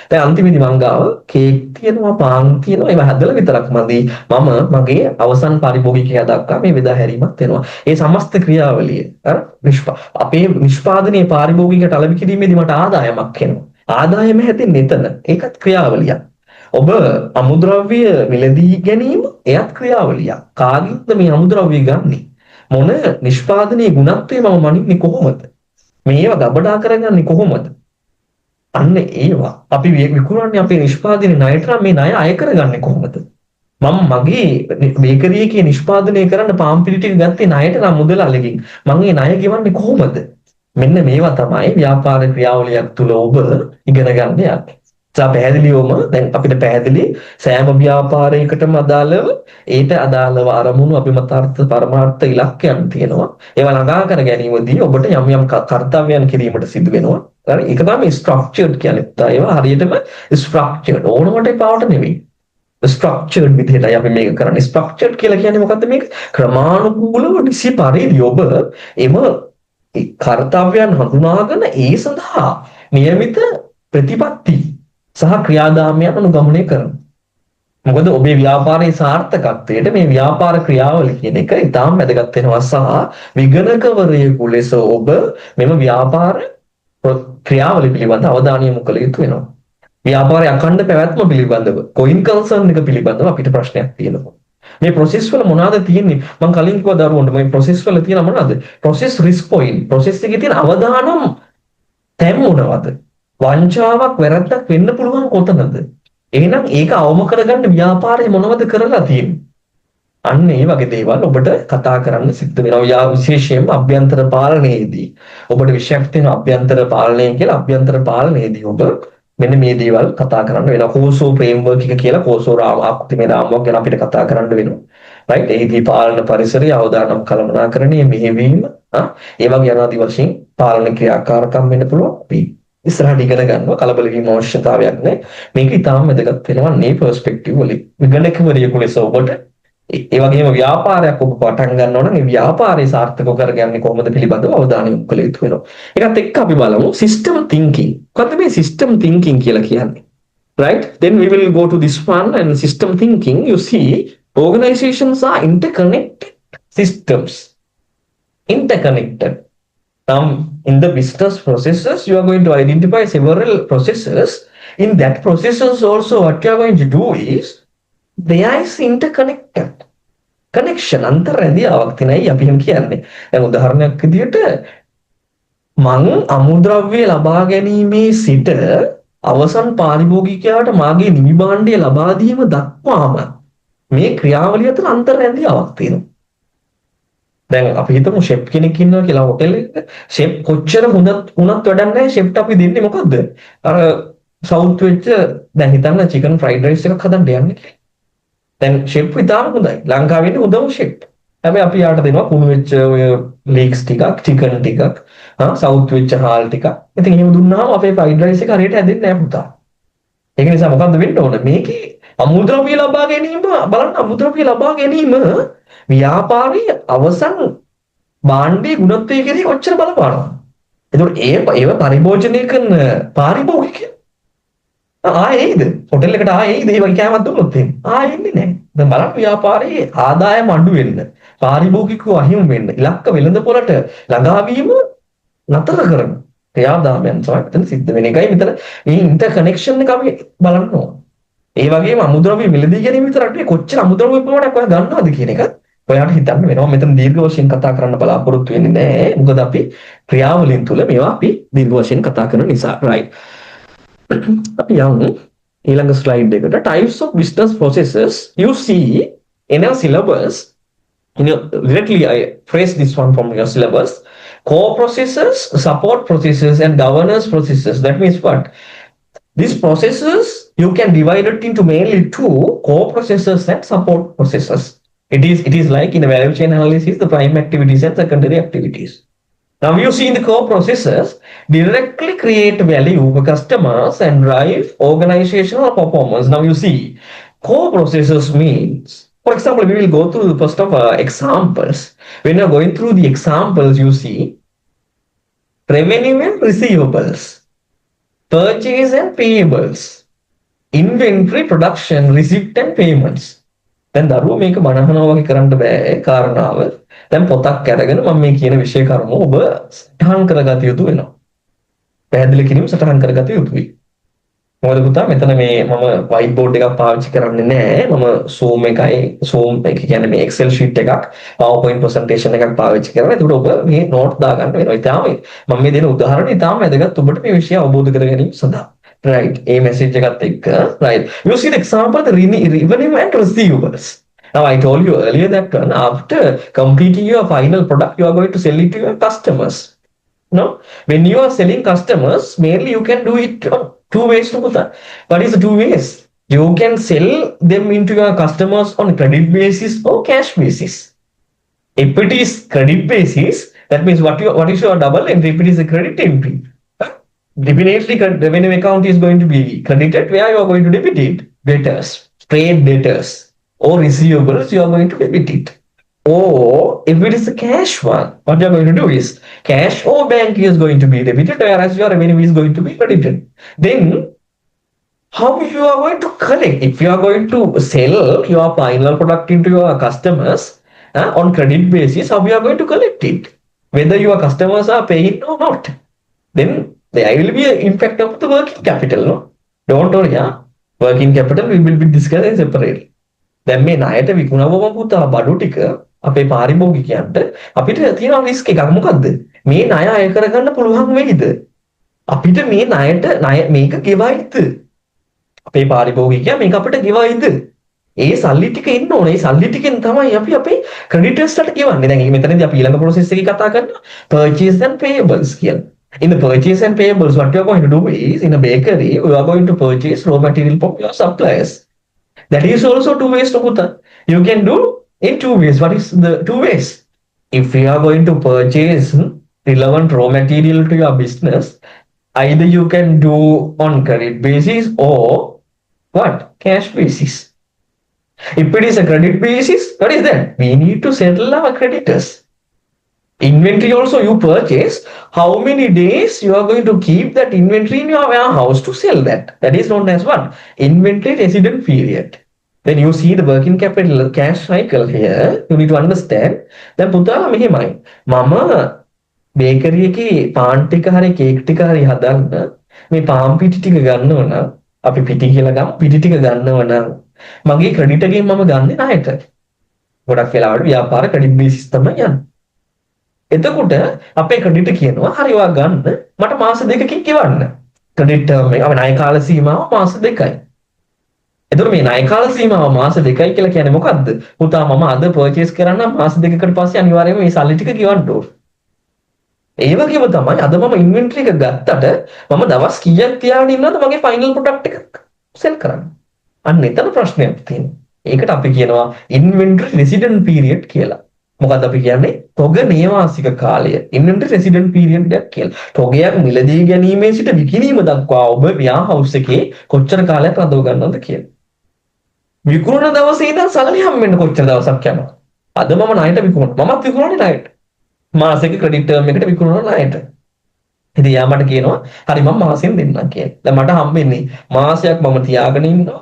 දැන් අන්තිමේදී මම ගාව කේක් තියෙනවා, පාන් තියෙනවා. ඒවා හදලා විතරක් මදි. මම මගේ අවසන් පරිභෝගිකයා දක්වා මේ බෙදා හැරීමක් වෙනවා. ඒ සමස්ත ක්‍රියාවලිය අපේ නිෂ්පාදනයේ පාරිභෝගිකයට අලෙවි කිරීමේදී මට ආදායමක් එනවා. ආදායම හැදෙන්නේ එතන. ඒකත් ක්‍රියාවලියක්. ඔබ අමුද්‍රව්‍ය මිලදී ගැනීම එයත් ක්‍රියාවලියක්. කාගෙන්ද මේ අමුද්‍රව්‍ය ගන්නෙ? මොන නිෂ්පාදනයේ ගුණත්වය මම මනින්නේ කොහොමද? මේවා ගබඩා කරගන්නේ කොහොමද? අන්න ඒවා අපි විකුණන්නේ අපේ නිෂ්පාදනයේ ණයට නම් මේ ණය අය කරගන්නේ කොහොමද? මම මගේ බේකරි එකේ නිෂ්පාදනය කරන්න පාන් පිටි ටික ගත්තේ ණයට නම් මුදලාලකින්. මම මේ ණය ගෙවන්නේ කොහොමද? මෙන්න මේවා තමයි ව්‍යාපාර ක්‍රියාවලියක් තුල ඔබ ඉගෙන ගන්න යන්නේ. පැහැදිලිවම දැන් අපිට පැහැදිලි සෑම ව්‍යාපාරයකටම අදාළව ඒට අදාළව අරමුණු අභිමතාර්ථ පරමාර්ථ ඉලක්කයන් තියෙනවා. ඒවා ළඟා කර ගැනීමදී ඔබට යම් යම් කර්තව්‍යයන් කිරීමට සිදු වෙනවා. හරි ඒක තමයි ස්ට්‍රක්චර්ඩ් කියන්නේ. ඒවා හරියටම ස්ට්‍රක්චර්ඩ් ඕනවට එපාවට නෙවෙයි. ස්ට්‍රක්චර්ඩ් විදිහටයි අපි මේක කරන්නේ. ස්ට්‍රක්චර්ඩ් කියලා කියන්නේ මොකද්ද? මේක ක්‍රමානුකූලව නිසි පරිදි ඔබ එම කර්තව්‍යයන් හඳුනාගෙන ඒ සඳහා નિયમિત ප්‍රතිපත්ති සහ ක්‍රියාදාමයන් අනුගමනය කරනවා. මොකද ඔබේ ව්‍යාපාරයේ සාර්ථකත්වයට මේ ව්‍යාපාර ක්‍රියාවලිය කියන එක ඉතාම වැදගත් වෙනවා සහ විගණකවරයෙකු ලෙස ඔබ මෙම ව්‍යාපාර ක්‍රියාවලිය පිළිබඳ අවධානය යොමු කළ යුතු වෙනවා. ව්‍යාපාරයේ අඛණ්ඩ පැවැත්ම පිළිබඳව කොයින් කන්සර්න් එක පිළිබඳව අපිට ප්‍රශ්නයක් තියෙනවා. මේ ප්‍රොසෙස් වල මොනවද තියෙන්නේ? මම කලින් කිව්වා දරුවන්ට මේ ප්‍රොසෙස් වල තියෙන මොනවද? Process risk point. ප්‍රොසෙස් එකේ තියෙන අවදානම් තැන් මොනවද? වංචාවක් වැරද්දක් වෙන්න පුළුවන් කොතනද? එහෙනම් ඒක අවම කරගන්න ව්‍යාපාරයේ මොනවද කරලා තියෙන්නේ? අන්න ඒ වගේ දේවල් ඔබට කතා කරන්න සිද්ධ වෙනවා. විශේෂයෙන්ම අභ්‍යන්තර පාලනයේදී. ඔබට විශයක් තියෙන අභ්‍යන්තර පාලනය කියලා අභ්‍යන්තර පාලනයේදී ඔබ මෙන්න මේ දේවල් කතා කරන්න වෙනවා. කෝසෝ ෆ්‍රේම්වර්ක් එක කියලා කෝසෝ ආකෘතිමය රාමුවක් ගැන අපිට කතා කරන්න වෙනවා. රයිට්? එහිදී පාලන පරිසරය අවදානම් කළමනාකරණය මෙහෙවීම ඒ වගේ අනාදි වශයෙන් පාලන ක්‍රියාකාරකම් වෙන්න පුළුවන්. අපි ඉස්සරහට ඉගෙන ගන්නවා කලබල වීම අවශ්‍යතාවයක් නැහැ. මේක ඉතාම වැදගත් වෙනවා මේ පර්ස්පෙක්ටිව් වලින්. විගණකවරයෙකු ලෙස ඔබට ඒ වගේම ව්‍යාපාරයක් ඔබ පටන් ගන්නවා නම් ඒ ව්‍යාපාරය සාර්ථකව කරගන්නේ කොහොමද පිළිබඳව අවධානය යොමු කළ යුතු වෙනවා. ඒකත් එක්ක අපි බලමු සිස්ටම් තින්කින්. මොකද්ද මේ සිස්ටම් තින්කින් කියලා කියන්නේ? Right? Then we will go to this one and system thinking. You see, organizations are interconnected systems. Interconnected. Now, in the business processes, you are going to identify several processes. In that processes also, what you are going to do is, there is interconnected. Connection. අන්තර්රැදියාවක් තියෙනයි අපි එහෙම කියන්නේ. දැන් උදාහරණයක් විදිහට මං අමුද්‍රව්‍ය ලබා ගැනීමේ සිට අවසන් පාරිභෝගිකයාට මාගේ නිමි භාණ්ඩය ලබා දීම දක්වාම මේ ක්‍රියාවලිය අතර අන්තර්රැදියාවක් තියෙනවා. දැන් අපි හිතමු ෂෙෆ් කෙනෙක් ඉන්නවා කියලා හොටෙල් එකක. ෂෙෆ් කොච්චර හොඳ වුණත් වැඩක් නැහැ. ෂෙෆ්ට අපි දෙන්නේ මොකද්ද? අර සවුත් වෙච්ච දැන් හිතන්න චිකන් ෆ්‍රයිඩ් රයිස් එකක් හදන්න යන්නේ කියලා. දැන් ෂෙෆ් ඉතාලම හොඳයි. ලංකාවේ ඉන්න හොඳම ෂෙෆ්. හැබැයි අපි යාට දෙනවා කුණු වෙච්ච ඔය ලීක්ස් ටිකක්, චිකන් ටිකක්, සවුත් වෙච්ච හාල් ටිකක්. ඉතින් එහෙම දුන්නාම අපේ ෆ්‍රයිඩ් රයිස් එක හරියට හැදෙන්නේ නැහැ පුතා. ඒක නිසා මොකද්ද වෙන්න ඕන? මේකේ අමුද්‍රව්‍ය ලබා ගැනීම බලන්න අමුද්‍රව්‍ය ලබා ගැනීම ව්‍යාපාරයේ අවසන් භාණ්ඩයේ ගුණත්වය කෙරෙහි කොච්චර බලපානවද? එතකොට ඒව පරිභෝජනය කරන පාරිභෝගිකයෝ ආයේද හොටෙල් එකට ආයේද ඒ වගේ කෑමක් දුන්නොත් එහෙම ආයෙන්නේ නැහැ. දැන් බලන්න ව්‍යාපාරයේ ආදායම අඩු වෙන්න, පාරිභෝගිකව අහිමි වෙන්න, ඉලක්ක වෙළඳපොළට ළඟාවීම නතර කරන ක්‍රියාදාමයන් තමයි මෙතන සිද්ධ වෙන එකයි මෙතන මේ ඉන්ටර්කනෙක්ෂන් එක අපි බලන්න ඕන. ඒ වගේම අමුද්‍රව්‍ය මිලදී ගැනීම විතරක් නෙවෙයි කොච්චර අමුද්‍රව්‍ය ප්‍රමාණයක් ඔයා ගන්නවද කියන එකත් ඔයාට හිතන්න වෙනවා. මෙතන දීර්ඝ වශයෙන් කතා කරන්න බලාපොරොත්තු වෙන්නේ නැහැ. මොකද අපි ක්‍රියාවලින් තුල මේවා අපි දීර්ඝ වශයෙන් කතා කරන නිසා. right. අපි යමු ඊළඟ ස්ලයිඩ් එකට. types of business processes you see in our syllabus. Directly I phrase this one from your syllabus. Core processes, support processes, and governance processes. That means what? These processes you can divide it into mainly two: core processes and support processes. It is like in a value chain analysis, the prime activities and secondary activities. Now you see in the core processes directly create value for customers and drive organizational performance. Now you see core processes means, for example, we will go through the first of examples. When you are going through the examples, you see revenue and receivables, purchase and payables, inventory, production, receipt and payments. දැන් දරුවෝ මේක මනහනවා වගේ කරන්න බෑ. කාරණාව දැන් පොතක් අරගෙන මම මේ කියන විෂය කර්ම ඔබ සටහන් කරගත යුතු වෙනවා. පැහැදිලි කිරීම සටහන් කරගත යුතුයි. මොකද පුතා මෙතන මේ මම white board එකක් පාවිච්චි කරන්නේ නැහැ. මම Zoom එක කියන්නේ මේ Excel sheet එකක් PowerPoint presentation එකක් පාවිච්චි කරනවා. ඒකට ඔබ මේ note දාගන්න වෙනවා. ඉතාලම මම මේ දෙන උදාහරණ ඉතාලම වැදගත් ඔබට මේ විෂය අවබෝධ කර ගැනීම සඳහා. Right, a message එකත් එක්ක. Right. You see the example, the revenue and receivables. Now I told you earlier that after completing your final product, you are going to sell it to your customers. No, when you are selling customers, mainly you can do it two ways. What is the two ways? You can sell them into your customers on credit basis or cash basis. If it is credit basis, that means what is your double entry? If it is a credit entry, definitely revenue account is going to be credited. Where you are going to debit it? Debtors, trade debtors, or receivables you are going to debit it. Or if it is a cash one, what you're going to do is cash or bank is going to be debited, whereas your revenue is going to be credited. Then how you are going to collect? If you are going to sell your final product into your customers on credit basis, how you are going to collect it? Whether your customers are paying or not, then there will be an impact of the working capital. No, don't worry. Working capital we will be discussing separately. දැන් මේ ණයට විකුණවම පුතා බඩු ටික අපේ පාරිභෝගිකයන්ට අපිට තියෙන risk එකක් මොකද්ද? මේ ණය අය කරගන්න පුළුවන් වෙයිද? අපිට මේ ණය මේක ගෙවයිද? අපේ පාරිභෝගිකයා මේක අපිට ගෙවයිද? ඒ සල්ලි ටික එන්න ඕනේ. ඒ සල්ලි ටිකෙන් තමයි අපි අපේ ක්‍රෙඩිටර්ස්ට ගෙවන්නේ. දැන් මෙතනදී අපි ඊළඟ process එකේ කතා කරනවා purchase and payables කියලා. In the purchase and payables, what you are going to do is, in a bakery, you are going to purchase raw material from your suppliers. That is also two ways to put. You can do in two ways. What is the two ways? If you are going to purchase relevant raw material to your business, either you can do on credit basis or what? Cash basis. If it is a credit basis, what is that? We need to settle our creditors. Inventory also you purchase, how many days you are going to keep that inventory in your warehouse to sell that? That is known as what? Inventory resident period. When you see the working capital cash cycle here, you need to understand that පුතා මෙහෙමයි. මම bakery එකේ පාන් ටික හරි cake ටික හරි හදන්න මේ පාන් පිටි ටික ගන්නව නම් අපි පිටි කියලා ගමු. පිටි ටික ගන්නව නම් මගේ ක්‍රෙඩිට් එකෙන් මම ගන්නේ ණයට. ගොඩක් වෙලාවට ව්‍යාපාර ක්‍රෙඩිට් බේසිස් තමයි යන්නේ. එතකොට අපේ ක්‍රෙඩිට් කියනවා හරි ඔයා ගන්න මට මාස දෙකකින් ගෙවන්න. ක්‍රෙඩිට් ටර්ම් එක අපි ණය කාල සීමාව මාස දෙකයි. එතකොට මේ ණය කාල සීමාව මාස දෙකයි කියලා කියන්නේ මොකද්ද? පුතා මම අද පර්චේස් කරන්න මාස දෙකකට පස්සේ අනිවාර්යයෙන්ම මේ සල්ලි ටික ගෙවන්න ඕන. ඒ වගේම තමයි අද මම ඉන්වෙන්ටරි එක ගත්තට මම දවස් කීයක් තියාගෙන ඉන්නවද මගේ ෆයිනල් ප්‍රොඩක්ට් එක සෙල් කරන්න. අන්න එතන ප්‍රශ්නයක් තියෙනවා. ඒකට අපි කියනවා ඉන්වෙන්ටරි රෙසිඩන්ට් පීරියඩ් කියලා. මොකද්ද අපි කියන්නේ? තොග නේවාසික කාලය. ඉන්වෙන්ටරි රෙසිඩන්ට් පීරියඩ් එකක් කියලා. තොගයක් මිලදී ගැනීමෙන් සිට විකිණීම දක්වා ඔබ ව්‍යාහවුස් එකේ කොච්චර කාලයක් රඳව ගන්නවද කියලා. විකුණන දවසේ ඉඳන් සල්ලි හම්බෙන්න කොච්චර දවසක් යනවද? අද මම ණයට විකුණනවා. මමත් විකුණන්නේ ණයට. මාසෙක ක්‍රෙඩිට් ටර්ම් එකට විකුණනවා ණයට. ඉතින් යා මට කියනවා හරි මම මාසෙන් දෙන්නම් කියලා. දැන් මට හම්බෙන්නේ මාසයක් මම තියාගෙන ඉන්නවා.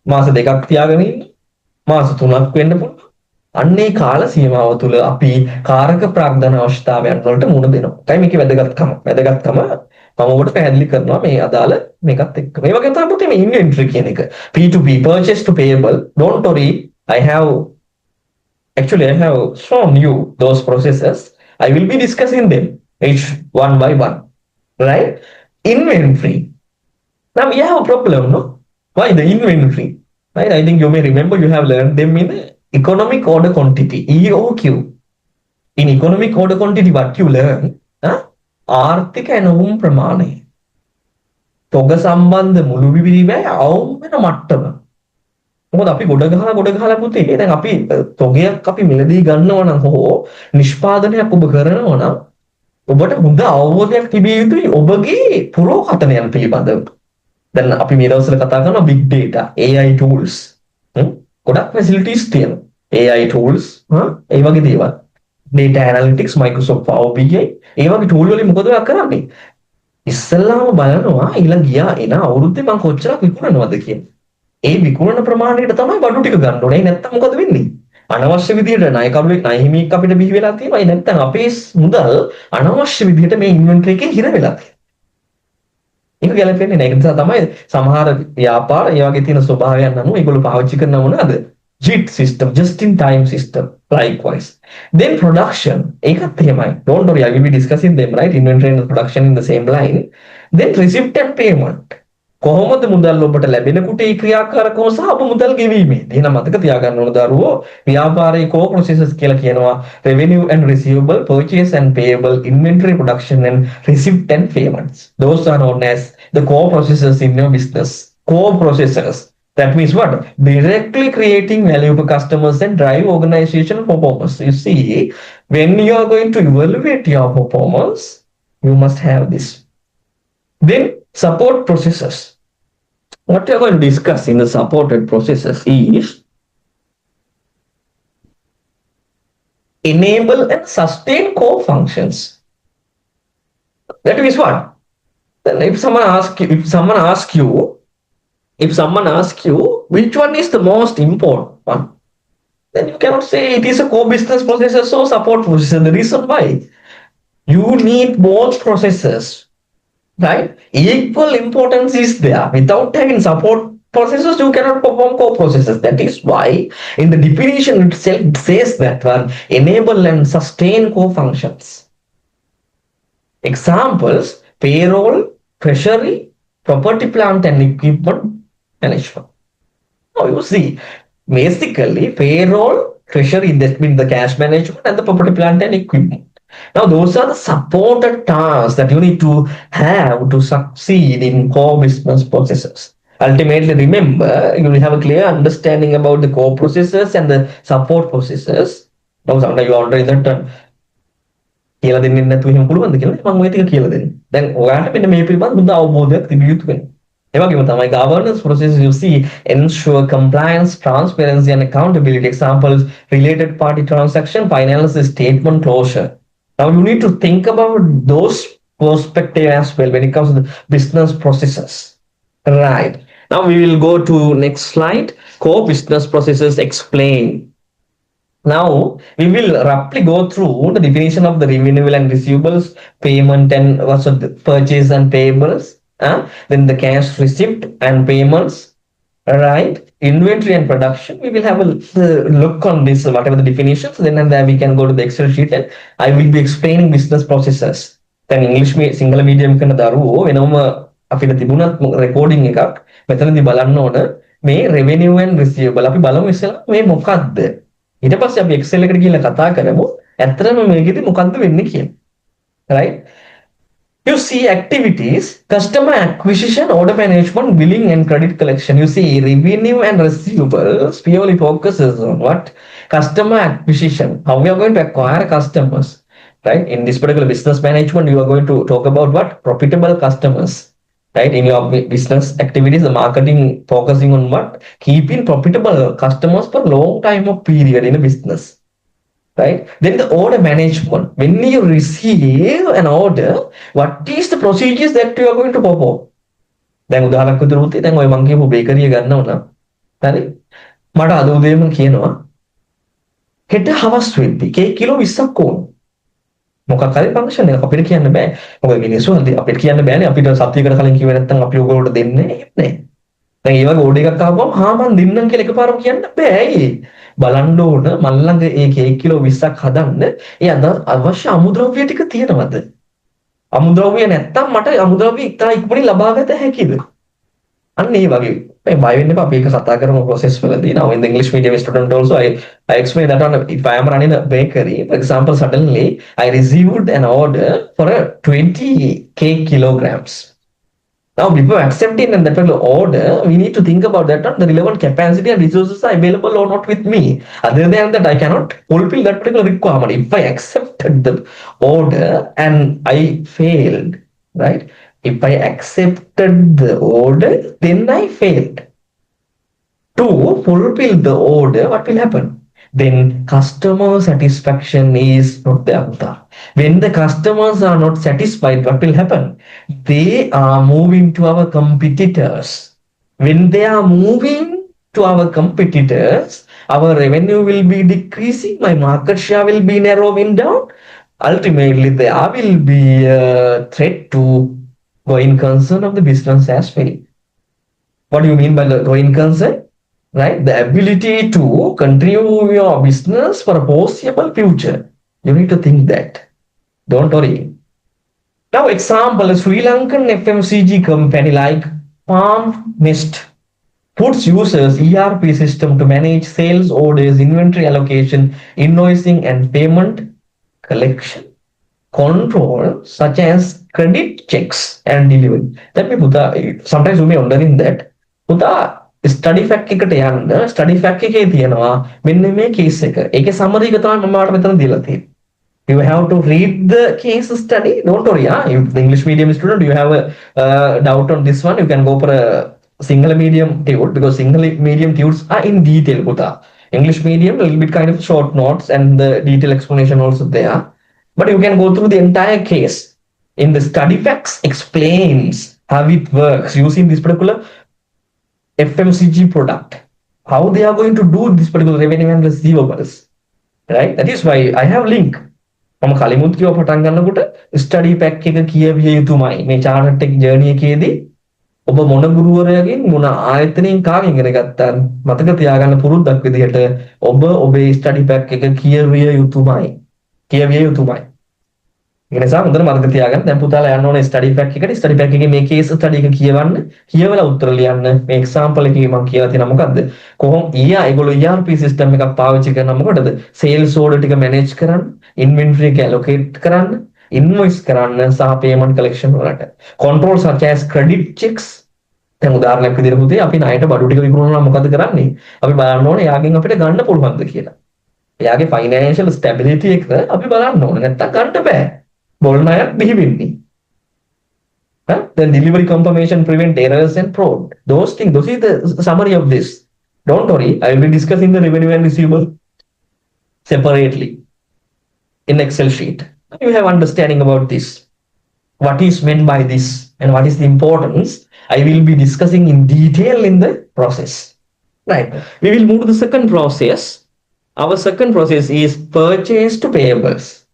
මාස දෙකක් තියාගෙන ඉන්නවා. මාස 3ක් වෙන්න පුළුවන්. අන්නේ කාල සීමාව තුළ අපි කාරක ප්‍රාග්ධන අවශ්‍යතාවයන් වලට මුහුණ දෙනවා. ඒකයි මේකේ වැදගත්කම. වැදගත්කම මම ඔබට පැහැදිලි කරනවා මේ අදාළ මේකත් එක්ක. මේ වගේ තමයි පුතේ මේ ඉන්වෙන්ටරි කියන එක. P2P, purchase to payable. Don't worry, I have shown you those processes. I will be discussing them each one by one. Right? Inventory. Now we have a problem, no? Why the inventory? Right? I think you may remember you have learned them in economic order quantity, EOQ. In economic order quantity, what you learn? ආර්ථික ඇනවුම් ප්‍රමාණය. තොග සම්බන්ධ මුළු විවිධය අවුම් වෙන මට්ටම. මොකද අපි ගොඩ ගහලා පුතේ දැන් අපි තොගයක් අපි මිලදී ගන්නවා නම් හෝ නිෂ්පාදනයක් ඔබ කරනවා නම් ඔබට හොඳ අවබෝධයක් තිබිය යුතුයි ඔබගේ පුරෝකථනයන් පිළිබඳව. දැන් අපි මේ දවස්වල කතා කරනවා big data, AI tools. ගොඩක් facilities තියෙනවා. AI tools, ඒ වගේ දේවල්. data analytics, Microsoft Power BI, ඒ වගේ tool වලින් මොකද ඔයා කරන්නේ? ඉස්සෙල්ලාම බලනවා ඊළඟ ගියා එන අවුරුද්දේ මම කොච්චරක් විකුණනවද කියන්නේ. ඒ විකුණන ප්‍රමාණයට තමයි බඩු ටික ගන්න ඕනේ. නැත්නම් මොකද වෙන්නේ? අනවශ්‍ය විදිහට ණය කරුවෙක් ණය හිමියෙක් අපිට බිහි වෙලා තියෙනවා. ඒ නැත්නම් අපේ මුදල් අනවශ්‍ය විදිහට මේ ඉන්වෙන්ටරි එකේ හිර වෙලා තියෙනවා. ඒක ගැලපෙන්නේ නැහැ. ඒ නිසා තමයි සමහර ව්‍යාපාර ඒ වගේ තියෙන ස්වභාවයන් අනුව ඒගොල්ලෝ පාවිච්චි කරන මොනවාද? JIT system, just in time system, likewise. Then production, ඒකත් එහෙමයි. Don't worry, I will be discussing them, right? Inventory and production in the same line. Then receipt and payment. කොහොමද මුදල් ඔබට ලැබෙනකොට ඒ ක්‍රියාකාරකම සහ ඔබ මුදල් ගෙවීමේ. එහෙනම් මතක තියාගන්න ඕන දරුවෝ ව්‍යාපාරයේ core processes කියලා කියනවා revenue and receivable, purchase and payable, inventory, production and receipt and payments. Those are known as the core processes in your business. Core processes. That means what? Directly creating value for customers and drive organizational performance. You see, when you are going to evaluate your performance, you must have this. Then support processes. What we are going to discuss in the supported processes is enable and sustain core functions. That means what? Then if someone asks you which one is the most important one, then you cannot say it is a core business processes or support processes. The reason why you need both processes, right? Equal importance is there. Without having support processes, you cannot perform core processes. That is why in the definition itself it says that one enable and sustain core functions. Examples: payroll, treasury, property, plant and equipment management. Now you see, basically payroll, treasury, that means the cash management and the property, plant and equipment. Now those are the supported tasks that you need to have to succeed in core business processes. Ultimately, remember, you will have a clear understanding about the core processes and the support processes. Now, sometimes you already that කියලා දෙන්නේ නැතුව එහෙම පුළුවන්ද කියලා මම ඔය ටික කියලා දෙන්නේ. දැන් ඔයාලට මෙන්න මේ පිළිබඳ හොඳ අවබෝධයක් තිබිය යුතු වෙනවා. ඒ වගේම තමයි governance process you see ensure compliance, transparency and accountability. Examples: related party transaction, financial statement closure. Now you need to think about those perspective as well when it comes to the business processes. Right. Now we will go to next slide. Core business processes explained. Now we will roughly go through the definition of the revenue and receivables, payment and what's the purchase and payables, then the cash receipt and payments, right? Inventory and production. We will have a look on this, whatever the definitions. Then and there we can go to the Excel sheet and I will be explaining business processes. Then English single medium කරන දරුවෝ වෙනම අපිට තිබුණත් recording එකක් මෙතනදී බලන්න ඕන මේ revenue and receivable අපි බලමු ඉස්සෙල්ලා මේ මොකක්ද. ඊට පස්සේ අපි Excel එකට ගිහලා කතා කරමු ඇත්තටම මේකෙදි මොකක්ද වෙන්නේ කියලා. Right? You see activities: customer acquisition, order management, billing and credit collection. You see revenue and receivables purely focuses on what? Customer acquisition. How we are going to acquire customers, right? In this particular business management, you are going to talk about what? Profitable customers, right? In your business activities, the marketing focusing on what? Keeping profitable customers for long time of period in a business. Right? Then the order management. When you receive an order, what is the procedures that you are going to perform? දැන් උදාහරණයක් විදිහට දැන් ඔය මං කියපු bakery එක ගන්නව නම් හරි මට අද උදේම කියනවා හෙට හවස් වෙද්දි කේක් කිලෝ 20ක් ඕන. මොකක් හරි ෆන්ක්ෂන් එකක් අපිට කියන්න බෑ. මොකද මිනිස්සු අපිට කියන්න බෑනේ අපිට සතියකට කලින් කිව්වේ නැත්නම් අපි ඔයගොල්ලෝට දෙන්නේ නැහැ. දැන් ඒ වගේ ඕඩර් එකක් ආවම හා මං දෙන්නම් කියලා එකපාරම කියන්න බෑ. ඇයි? බලන්න ඕන මල් ළඟ ඒ කේක් කිලෝ 20ක් හදන්න ඒ අවශ්‍ය අමුද්‍රව්‍ය ටික තියෙනවද? අමුද්‍රව්‍ය නැත්තම් මට අමුද්‍රව්‍ය ඉතලා ඉක්මනින් ලබා ගත හැකිද? අන්න ඒ වගේ මේ බය වෙන්න එපා. අපි ඒක කතා කරමු process වලදී. Now in the English medium student also I explain that on if I am running a bakery, for example, suddenly I received an order for a 20 cake kilograms. Now, before accepting that particular order, we need to think about that the relevant capacity and resources are available or not with me. Other than that, I cannot fulfill that particular requirement. If I accepted the order and I failed, right? If I accepted the order, then I failed. To fulfill the order, what will happen? Then customer satisfaction is not there. When the customers are not satisfied, what will happen? They are moving to our competitors. When they are moving to our competitors, our revenue will be decreasing, my market share will be narrowing down. Ultimately, there will be a threat to going concern of the business as well. What do you mean by the going concern? Right? The ability to continue your business for a foreseeable future. You need to think that. Don't worry. Now, example, a Sri Lankan FMCG company like Palm Nest puts users ERP system to manage sales orders, inventory allocation, invoicing and payment collection. Control such as credit checks and delivery. Let me put that. Sometimes you may wondering that. Study fact එකට යන්න study fact එකේ තියෙනවා මෙන්න මේ case එක. ඒකේ සමරි එක තමයි මම ඔයාලට මෙතන දීලා තියෙන්නේ. You have to read the case study. Don't worry, if the English medium student you have a doubt on this one, you can go for a single medium tutor because single medium tutors are in detail පුතා. English medium, a little bit kind of short notes and the detailed explanation also there. But you can go through the entire case. In the study facts explains how it works using this particular FMCG product, how they are going to do this particular revenue and receivables, right? That is why I have link. මම කලිමුත් කියව පටන් ගන්නකොට study pack එක කියවිය යුතුමයි මේ chart එක journey එකේදී ඔබ මොන ගුරුවරයාගෙන් මොන ආයතනයෙන් කාගෙන් ඉගෙන ගත්තාද මතක තියාගන්න පුරුද්දක් විදිහට ඔබ ඔබේ ස්ටඩි පැක් එක කියවිය යුතුමයි ඒ නිසා හොඳට මතක තියාගන්න දැන් පුතාලා යන්න ඕනේ ස්ටඩි පැක් එකට ස්ටඩි පැක් එකේ මේ කේස් ස්ටඩි එක කියවන්න කියවලා උත්තර ලියන්න මේ එක්සැම්පල් එකේ මම කියලා තියෙනවා මොකද්ද කොහොම ඒගොල්ලෝ ERP සිස්ටම් එකක් පාවිච්චි කරනවා මොකටද සේල්ස් ඕඩර් ටික මැනේජ් කරන්න ඉන්වෙන්ටරි එක ඇලොකේට් කරන්න ඉන්වොයිස් කරන්න සහ පේමන්ට් කලෙක්ෂන් වලට control such as credit checks දැන් උදාහරණයක් විදිහට පුතේ අපි ණයට බඩු ටික විකුණනවා නම් මොකද කරන්නේ අපි බලන්න ඕනේ එයාගෙන් අපිට ගන්න පුළුවන්ද කියලා එයාගේ ෆයිනෑන්ෂල් ස්ටැබිලිටි එක අපි බලන්න ඕනේ නැත්තම් ගන්න බෑ බොල් ණයක් බිහි වෙන්නේ then delivery confirmation prevent errors and fraud those things those is the summary of this don't worry I will be discussing the revenue and receivable separately in Excel sheet you have understanding about this what is meant by this and what is the importance I will be discussing in detail in the process right we will move to the second process our second process is purchase to payables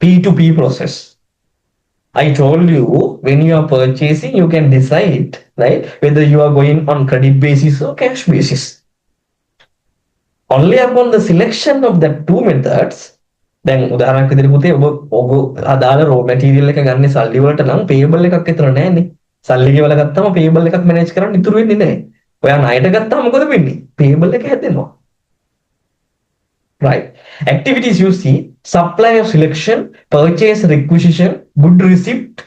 P2P process I told you when you are purchasing you can decide right whether you are going on credit basis or cash basis only upon the selection of the two methods දැන් උදාහරණයක් විදිහට පුතේ ඔබ අදාළ raw material එක ගන්න සල්ලි වලට නම් payable එකක් විතර නෑනේ. සල්ලි ගෙවලා ගත්තාම payable එකක් manage කරන්න ඉතුරු වෙන්නේ නෑ. ඔයා ණයට ගත්තාම මොකද වෙන්නේ? payable එක හැදෙනවා. Right. Activities you see supplier selection, purchase requisition, good receipt,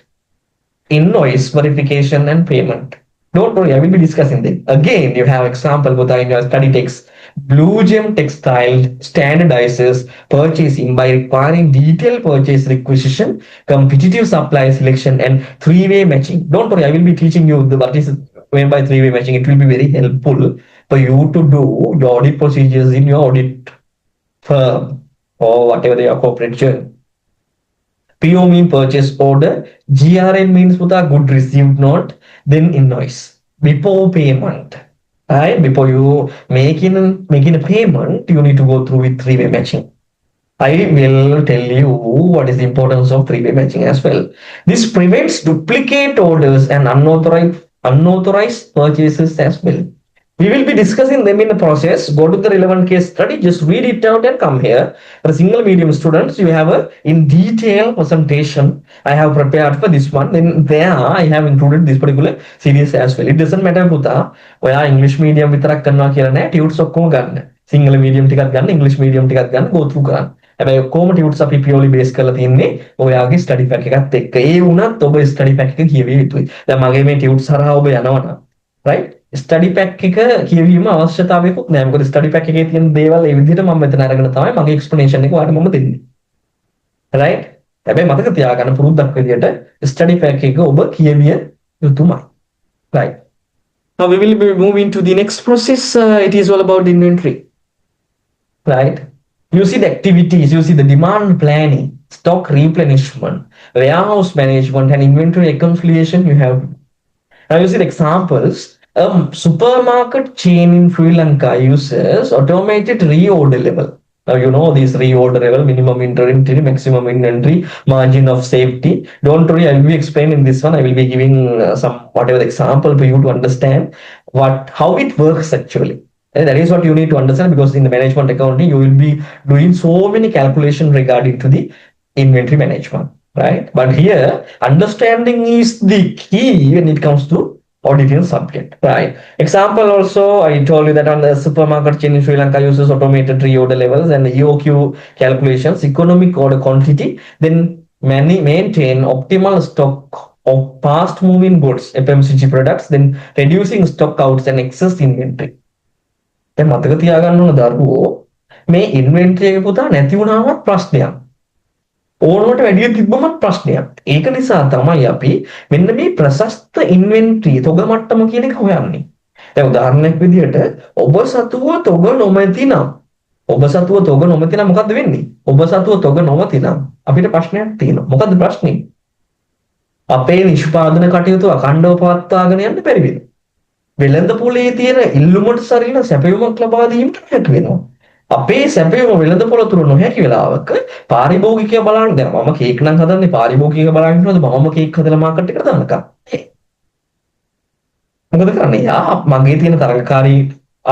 invoice verification and payment. Don't worry, I will be discussing them. Again, you have example with in your study text. Blue Gem Textile standardizes purchasing by requiring detailed purchase requisition, competitive supply selection, and three-way matching. Don't worry, I will be teaching you what is meant by three-way matching. It will be very helpful for you to do your audit procedures in your audit firm or whatever your corporate journey. PO means purchase order. GRN means with a good received note, then invoice. Before payment. Right? Before you making a payment, you need to go through with three-way matching. I will tell you what is the importance of three-way matching as well. This prevents duplicate orders and unauthorized purchases as well. We will be discussing them in the process. Go to the relevant case study, just read it out and come here. For single medium students, you have a in detail presentation I have prepared for this one. Then there I have included this particular series as well. It doesn't matter පුතා ඔයා English medium විතරක් කරනවා කියලා නෑ tutes ඔක්කොම ගන්න. Sinhala medium ටිකක් ගන්න, English medium ටිකක් ගන්න go through කරන්න. හැබැයි ඔක්කොම ටියුට්ස් අපි purely base කරලා තින්නේ ඔයාගේ study pack එකත් එක්ක. ඒ වුණත් ඔබ study pack එක කියවිය යුතුයි. දැන් මගේ මේ ටියුට්ස් හරහා ඔබ යනවනම් right ස්ටඩි පැක් එක කියවීම අවශ්‍යතාවයකුත් නෑ මොකද ස්ටඩි පැක් එකේ තියෙන දේවල් ඒ විදිහට මම මෙතන අරගෙන තමයි මගේ එක්ස්ප්ලනේෂන් එක ඔයාලට මම දෙන්නේ right හැබැයි මතක තියාගන්න පුරුද්දක් විදිහට ස්ටඩි පැක් එක ඔබ කියවිය යුතුමයි right now we will be moving to the next process it is all about inventory right you see the activities you see the demand planning stock replenishment warehouse management and inventory reconciliation you have now you see the examples a supermarket chain in Sri Lanka uses automated reorder level. Now you know this reorder level, minimum inventory, maximum inventory, margin of safety. Don't worry, I will be explaining this one. I will be giving some whatever example for you to understand how it works actually. And that is what you need to understand because in the management accounting, you will be doing so many calculations regarding to the inventory management, right? But here, understanding is the key when it comes to auditing subject, right? Example also, I told you that on the supermarket chain in Sri Lanka uses automated reorder levels and EOQ calculations, economic order quantity, then maintain optimal stock of fast moving goods, FMCG products, then reducing stock outs and excess inventory. දැන් මතක තියාගන්න ඕන දරුවෝ මේ ඉන්වෙන්ටරි එක පුතා නැති වුණාමත් ප්‍රශ්නයක්. ඕනකට වැඩිය තිබ්බමත් ප්‍රශ්නයක්. ඒක නිසා තමයි අපි මෙන්න මේ ප්‍රශස්ත ඉන්වෙන්ටරි තොග මට්ටම කියන එක හොයන්නේ. දැන් උදාහරණයක් විදිහට ඔබ සතුව තොග නොමැති නම් ඔබ සතුව තොග නොමැති නම් මොකද්ද වෙන්නේ? ඔබ සතුව තොග නොමැති නම් අපිට ප්‍රශ්නයක් තියෙනවා. මොකද්ද ප්‍රශ්නේ? අපේ නිෂ්පාදන කටයුතු අඛණ්ඩව පවත්වාගෙන යන්න බැරි වෙනවා. වෙළඳ පොලේ තියෙන ඉල්ලුමට සරිලන සැපයුමක් ලබා දීමට නොහැකි වෙනවා. අපේ සැපයුම වෙළඳ පොළ තුර නොහැකි වෙලාවක පාරිභෝගිකය බලන්න දැන් මම කේක් නම් හදන්නේ පාරිභෝගිකය බලන්න ඉන්නවද මමම කේක් හදලා මාකට් එකට දාන්නකම්. මොකද කරන්නේ? යා මගේ තියෙන තරගකාරී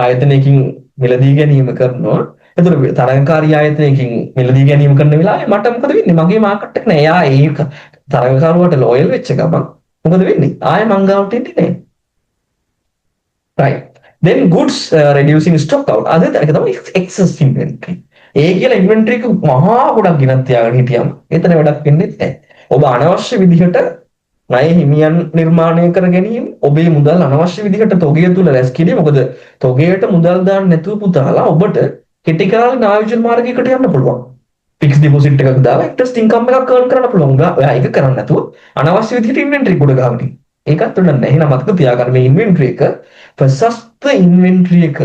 ආයතනයකින් මිලදී ගැනීම කරනවා. එතකොට තරගකාරී ආයතනයකින් මිලදී ගැනීම කරන වෙලාවේ මට මොකද වෙන්නේ? මගේ මාකට් එක නෑ. යා ඒ තරගකරුවට ලෝයල් වෙච්ච ගමන් මොකද වෙන්නේ? ආයෙ මං ගාවට එන්නේ නෑ. right. Then goods reducing stock out. අද ඒක තමයි excess inventory. ඒ කියලා inventory එක මහා ගොඩක් ගෙනත් තියාගෙන හිටියම එතන වැඩක් වෙන්නේ නැහැ. ඔබ අනවශ්‍ය විදිහට ණය හිමියන් නිර්මාණය කර ගැනීම ඔබේ මුදල් අනවශ්‍ය විදිහට තොගය තුල රැස් කිරීම. මොකද තොගයට මුදල් දාන්න නැතුව පුතාලා ඔබට කෙටි කාලින ආයෝජන මාර්ගයකට යන්න පුළුවන්. ෆික්ස් ඩිපොසිට් එකක් දාලා ඉන්ට්‍රස්ට් ඉන්කම් එකක් earn කරන්න පුළුවන්. ඔයා ඒක කරන්නේ නැතුව අනවශ්‍ය විදිහට inventory ගොඩ ගහන්නේ. ඒකත් උඩ නැහැ. එහෙනම් මතක තියාගන්න මේ inventory එක ප්‍රශස්ත inventory එක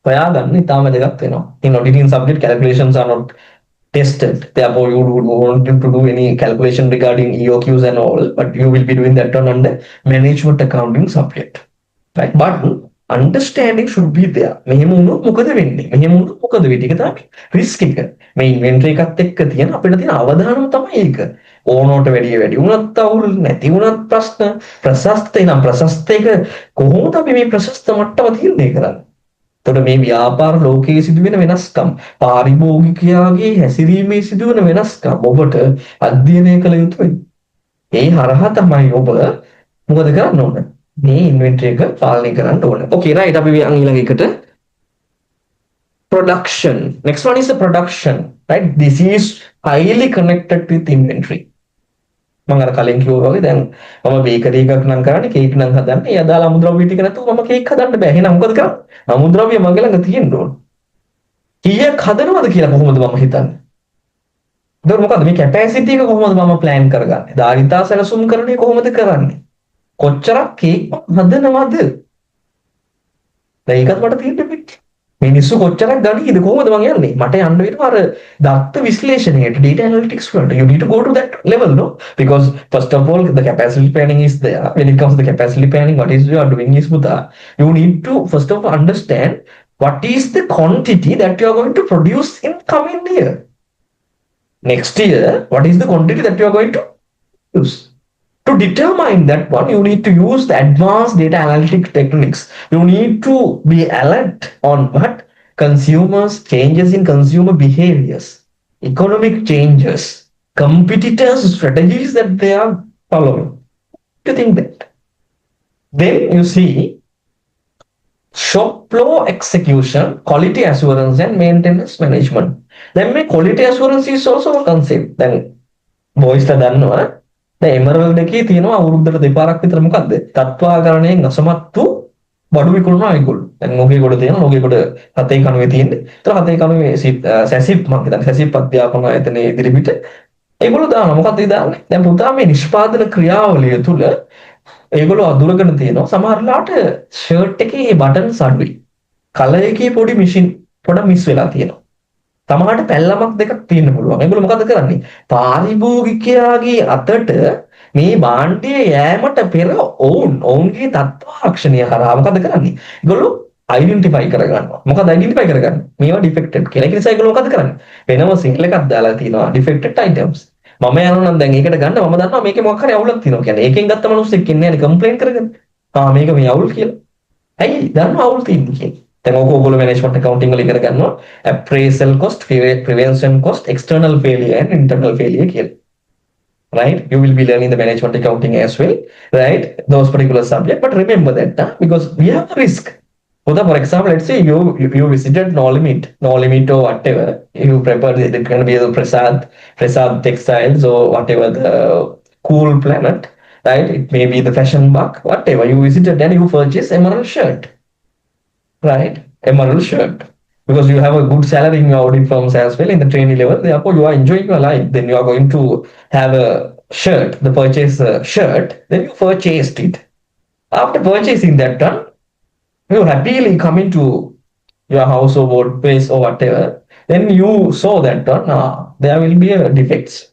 හොයාගන්න ඉතාම වැදගත් වෙනවා. In auditing subject calculations are not tested. Therefore, you would want to do any calculation regarding EOQs and all, but you will be doing that one on the management accounting subject. Right? But understanding should be there. මෙහෙම වුණොත් මොකද වෙන්නේ? මෙහෙම වුණොත් මොකද වෙන්නේ? ඒක තමයි risk එක. මේ inventory එකත් එක්ක තියෙන අපිට තියෙන අවධානම තමයි ඒක. ඕනෝට වැඩි වුණත් අවුල් නැති වුණත් ප්‍රශ්න ප්‍රශස්ත නම් ප්‍රශස්ත එක කොහොමද අපි මේ ප්‍රශස්ත මට්ටම තීරණය කරන්නේ? එතකොට මේ ව්‍යාපාර ලෝකයේ සිදුවෙන වෙනස්කම් පාරිභෝගිකයාගේ හැසිරීමේ සිදුවන වෙනස්කම් ඔබට අධ්‍යයනය කළ යුතුයි. ඒ හරහා තමයි ඔබ මොකද කරන්න ඕන? මේ ඉන්වෙන්ටරි එක පාලනය කරන්න ඕන. Okay right අපි ඊළඟ එකට production. Next one is the production. Right? This is highly connected with inventory. මම අර කලින් කිව්වා වගේ දැන් මම බේකරි එකක් නම් කරන්නේ කේක් නම් හදන්නේ. ඒ අදාළ අමුද්‍රව්‍ය ටික නැතුව මම කේක් හදන්න බෑ. එහෙනම් මොකද කරන්නේ? අමුද්‍රව්‍ය මගේ ළඟ තියෙන්න ඕන. කීයක් හදනවද කියලා කොහොමද මම හිතන්නේ? ඒතකොට මොකද්ද මේ කැපැසිටි එක කොහොමද මම ප්ලෑන් කරගන්නේ? ධාරිතා සැලසුම් කරන්නේ කොහොමද කරන්නේ? කොච්චරක් කේක් හදනවද? දැන් ඒකත් මට තියෙන්න බෑ. මිනිස්සු කොච්චරක් ගණීද කොහොමද මං යන්නේ මට යන්න වෙනවා අර දත්ත විශ්ලේෂණයට data analytics වලට you need to go to that level no because first of all the capacity planning is there when it comes to the capacity planning what is you are doing is Buddha you need to first of all understand what is the quantity that you are going to produce in coming year next year what is the quantity that you are going to use. To determine that one, you need to use the advanced data analytic techniques. You need to be alert on what consumers, changes in consumer behaviors, economic changes, competitors' strategies that they are following. To think that. Then you see shop floor execution, quality assurance, and maintenance management. Then my quality assurance is also a concept. Then boys la dannawa දැන් එමරල්ඩ් එකේ තියෙනවා අවුරුද්දට දෙපාරක් විතර මොකද්ද? තත්වාකරණයෙන් අසමත්තු බඩු විකුණන අයගොල්ලෝ. දැන් නොගේ කොට තියෙනවා නොගේ කොට 7 කණුවේ තියෙන්නේ. ඒතර 7 කණුවේ සැසිප් මම හිතන්නේ සැසිප් අධ්‍යාපන ආයතනයේ ඉදිරිපිට ඒගොල්ලෝ දානවා මොකක්ද ඒ දාන්නේ? දැන් පුතා මේ නිෂ්පාදන ක්‍රියාවලිය තුල ඒගොල්ලෝ අඳුරගෙන තියෙනවා සමහරලාට ෂර්ට් එකේ මේ බටන්ස් අඩුයි. කලර් එකේ පොඩි මිෂින් පොඩ මිස් වෙලා තියෙනවා. තමහට පැල්ලමක් දෙකක් තියෙන්න පුළුවන්. ඒගොල්ලෝ මොකද කරන්නේ? පාරිභෝගිකයාගේ අතට මේ භාණ්ඩය යෑමට පෙර ඔවුන්ගේ තත්ත්වාරක්ෂණය හරහා මොකද කරන්නේ? ඒගොල්ලෝ අයිඩෙන්ටිෆයි කරගන්නවා. මොකද අයිඩෙන්ටිෆයි කරගන්නේ? මේවා ඩිෆෙක්ටඩ් කියලා. ඒක නිසා ඒගොල්ලෝ මොකද කරන්නේ? වෙනම සිංගල් එකක් දාලා තියෙනවා ඩිෆෙක්ටඩ් items. මම යනවා නම් දැන් ඒකට ගන්න මම දන්නවා මේකේ මොකක් හරි අවුලක් තියෙනවා. කියන්නේ ඒකෙන් ගත්ත මිනිස්සෙක් ඉන්නේ නැහැ කම්ප්ලේන්ට් කරගෙන. මේක මේ අවුල් කියලා. ඇයි? දන්නවා අවුල් තියෙන්නේ කියලා. then ඔයගොල්ලෝ management accounting වල ඉගෙන ගන්නවා appraisal cost, prevention cost, external failure and internal failure කියලා. Right? You will be learning the management accounting as well, right? Those particular subject, but remember that because we have the risk. For example, let's say you visited no limit or whatever. You prepared it can be the Prasad Textiles or whatever the Cool Planet, right? It may be the Fashion Buck, whatever. You visited and you purchased emerald shirt. Right, emerald shirt because you have a good salary in your audit firms as well in the trainee level. Therefore, you are enjoying your life. Then you are going to have a shirt, the purchase shirt. Then you purchased it. After purchasing that one, You happily come into your house or workplace or whatever, then you saw that there will be a defects.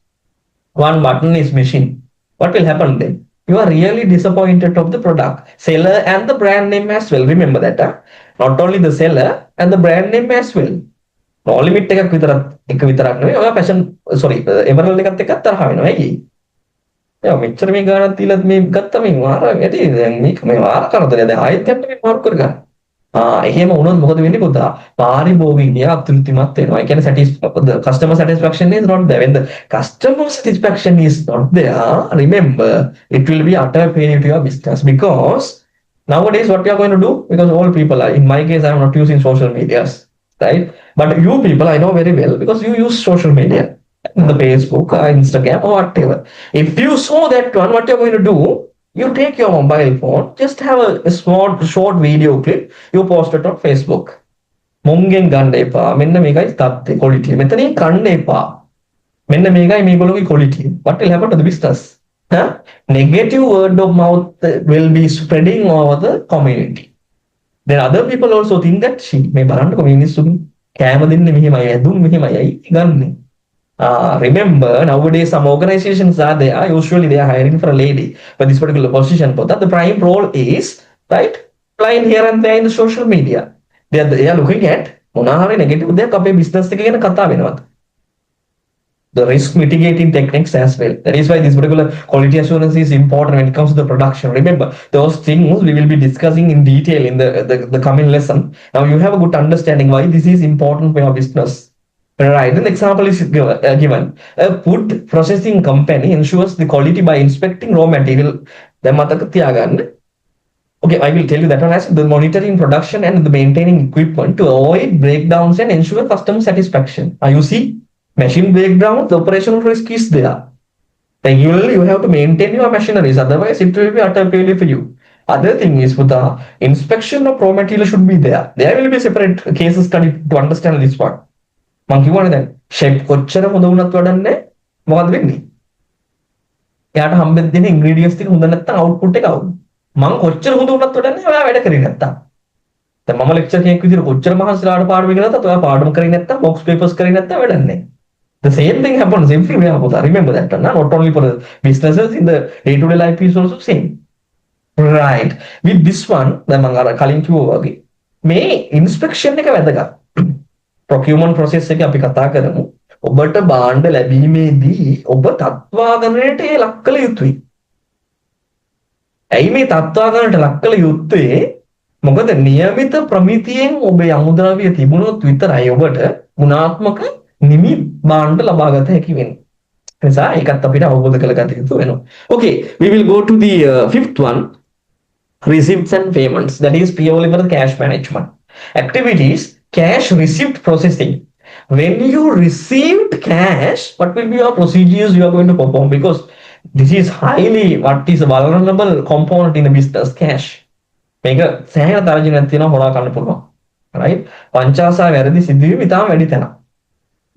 One button is missing. What will happen then? You are really disappointed of the product, seller and the brand name as well. Remember that. Not only the seller and the brand name as well. No limit එකක් විතරක් නෙවෙයි ඔයා passion sorry එවරල් එකත් එක්ක තරහ වෙනවා ඇයි එයා මෙච්චර මේ ගානක් තියලත් මේ ගත්ත මේ වාර ඇටි දැන් මේක මේ වාර කරදරය දැන් ආයෙත් යන්න මේ මාරු කරගන්න එහෙම වුණොත් මොකද වෙන්නේ පුතා පාරිභෝගිකයා අතෘප්තිමත් වෙනවා ඒ කියන්නේ the customer satisfaction is not there when the customer satisfaction is not there remember it will be utter failure to your business because nowadays what we are going to do because all people are in my case I am not using social medias right but you people I know very well because you use social media the Facebook or Instagram or whatever if you saw that one what you're going to do you take your mobile phone just have a small short video clip you post it on Facebook මුංගෙන් ගන්න එපා මෙන්න මේකයි තත්ත්වය quality මෙතනින් කන්න එපා මෙන්න මේකයි මේගොල්ලෝගේ quality what will happen to the business huh? Negative word of mouth will be spreading over the community then other people also think that she මේ බලන්නකො මිනිස්සුන් කෑම දෙන්නේ මෙහෙමයි ඇඳුම් මෙහෙමයි අයි ගන්නේ remember nowadays some organizations are there usually they are hiring for a lady for this particular position but that the prime role is right flying here and there in the social media they are looking at මොනවා හරි negative දෙයක් අපේ business එක ගැන කතා වෙනවද the risk mitigating techniques as well. That is why this particular quality assurance is important when it comes to the production. Remember, those things we will be discussing in detail in the coming lesson. Now you have a good understanding why this is important for your business. Right, an example is given. A food processing company ensures the quality by inspecting raw material. Okay, I will tell you that one as the monitoring production and the maintaining equipment to avoid breakdowns and ensure customer satisfaction. You see? Machine breakdown, the operational risk is there. Regularly, you have to maintain your machineries, otherwise it will be utter failure for you. Other thing is for the inspection of raw material should be there. There will be separate cases study to understand this part. මං කිව්වනේ දැන් chef කොච්චර හොඳ වුණත් වැඩන්නේ මොකද වෙන්නේ? එයාට හම්බෙන්න දෙන ඉන්ග්‍රීඩියන්ට්ස් ටික හොඳ නැත්නම් අවුට්පුට් එක අවුල්. මං කොච්චර හොඳ වුණත් වැඩන්නේ ඔයා වැඩ කරේ නැත්තම්. දැන් මම ලෙක්චර් කෙනෙක් විදිහට කොච්චර මහන්සිලාට පාඩම ඉගෙන ගත්තත් ඔයා පාඩම කරේ නැත්තම් බොක්ස් පේපර්ස් කරේ නැත්තම් වැඩන්නේ. The same thing happens everywhere. Remember that, not only for the businesses in the day-to-day life is also same. Right. With this one, the mangara කලින් කිව්වා වගේ මේ inspection එක වැදගත්. Procurement process එක අපි කතා කරමු. ඔබට භාණ්ඩ ලැබීමේදී ඔබ තත්වාගණනයට ලක් කළ යුතුයි. ඇයි මේ තත්වාගණනට ලක් කළ යුත්තේ? මොකද નિયમિત ප්‍රමිතියෙන් ඔබේ අමුද්‍රව්‍ය තිබුණොත් විතරයි ඔබට ගුණාත්මක නිමි භාණ්ඩ ලබා ගත හැකි වෙන්නේ. නිසා ඒකත් අපිට අවබෝධ කරගත යුතු වෙනවා. Okay, we will go to the fifth one, receipts and payments. That is purely for the cash management. Activities, cash receipt processing. When you received cash, what will be your procedures you are going to perform? Because this is highly what is a vulnerable component in a business, cash. මේක සෑහෙන තරජනක් තියෙනවා හොරා ගන්න පුළුවන්. Right? පංචාසා වැරදි සිදුවීම ඉතාම වැඩි තැනක්.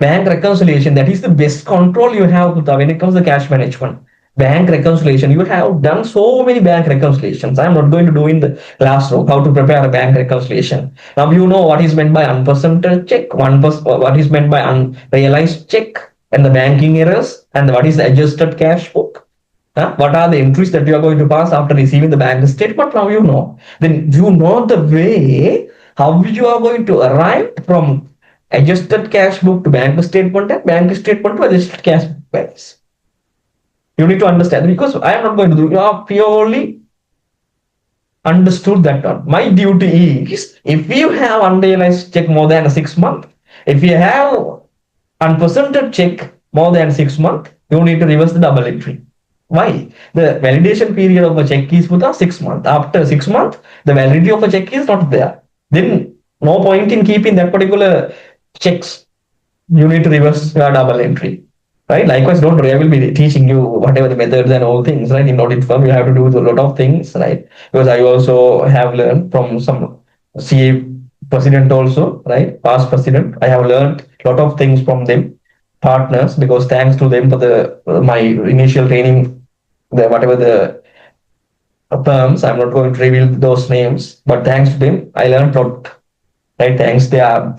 Bank reconciliation, that is the best control you have when it comes to cash management. Bank reconciliation, you have done so many bank reconciliations. I am not going to do in the classroom how to prepare a bank reconciliation. Now you know what is meant by unpercentage check, what is meant by unrealized check, and the banking errors, and what is the adjusted cash book. What are the entries that you are going to pass after receiving the bank statement? Now you know. Then you know the way how you are going to arrive from adjusted cash book to bank statement and bank statement to adjusted cash balance. You need to understand because I am not going to do. You are purely understood that one. My duty is if you have unrealized check more than 6 months, if you have unpercented check more than 6 months, you need to reverse the double entry. Why? The validation period of a check is for the 6 months. After 6 months, the validity of a check is not there. Then no point in keeping that particular checks. You need to reverse your double entry. Right? Likewise, don't worry, I will be teaching you whatever the methods and all things, right? In audit firm, you have to do a lot of things, right? Because I also have learned from some CA president also, right? Past president, I have learned a lot of things from them, partners, because thanks to them for my initial training, whatever the firms. I'm not going to reveal those names, but thanks to them, I learned a lot. Right? Thanks to their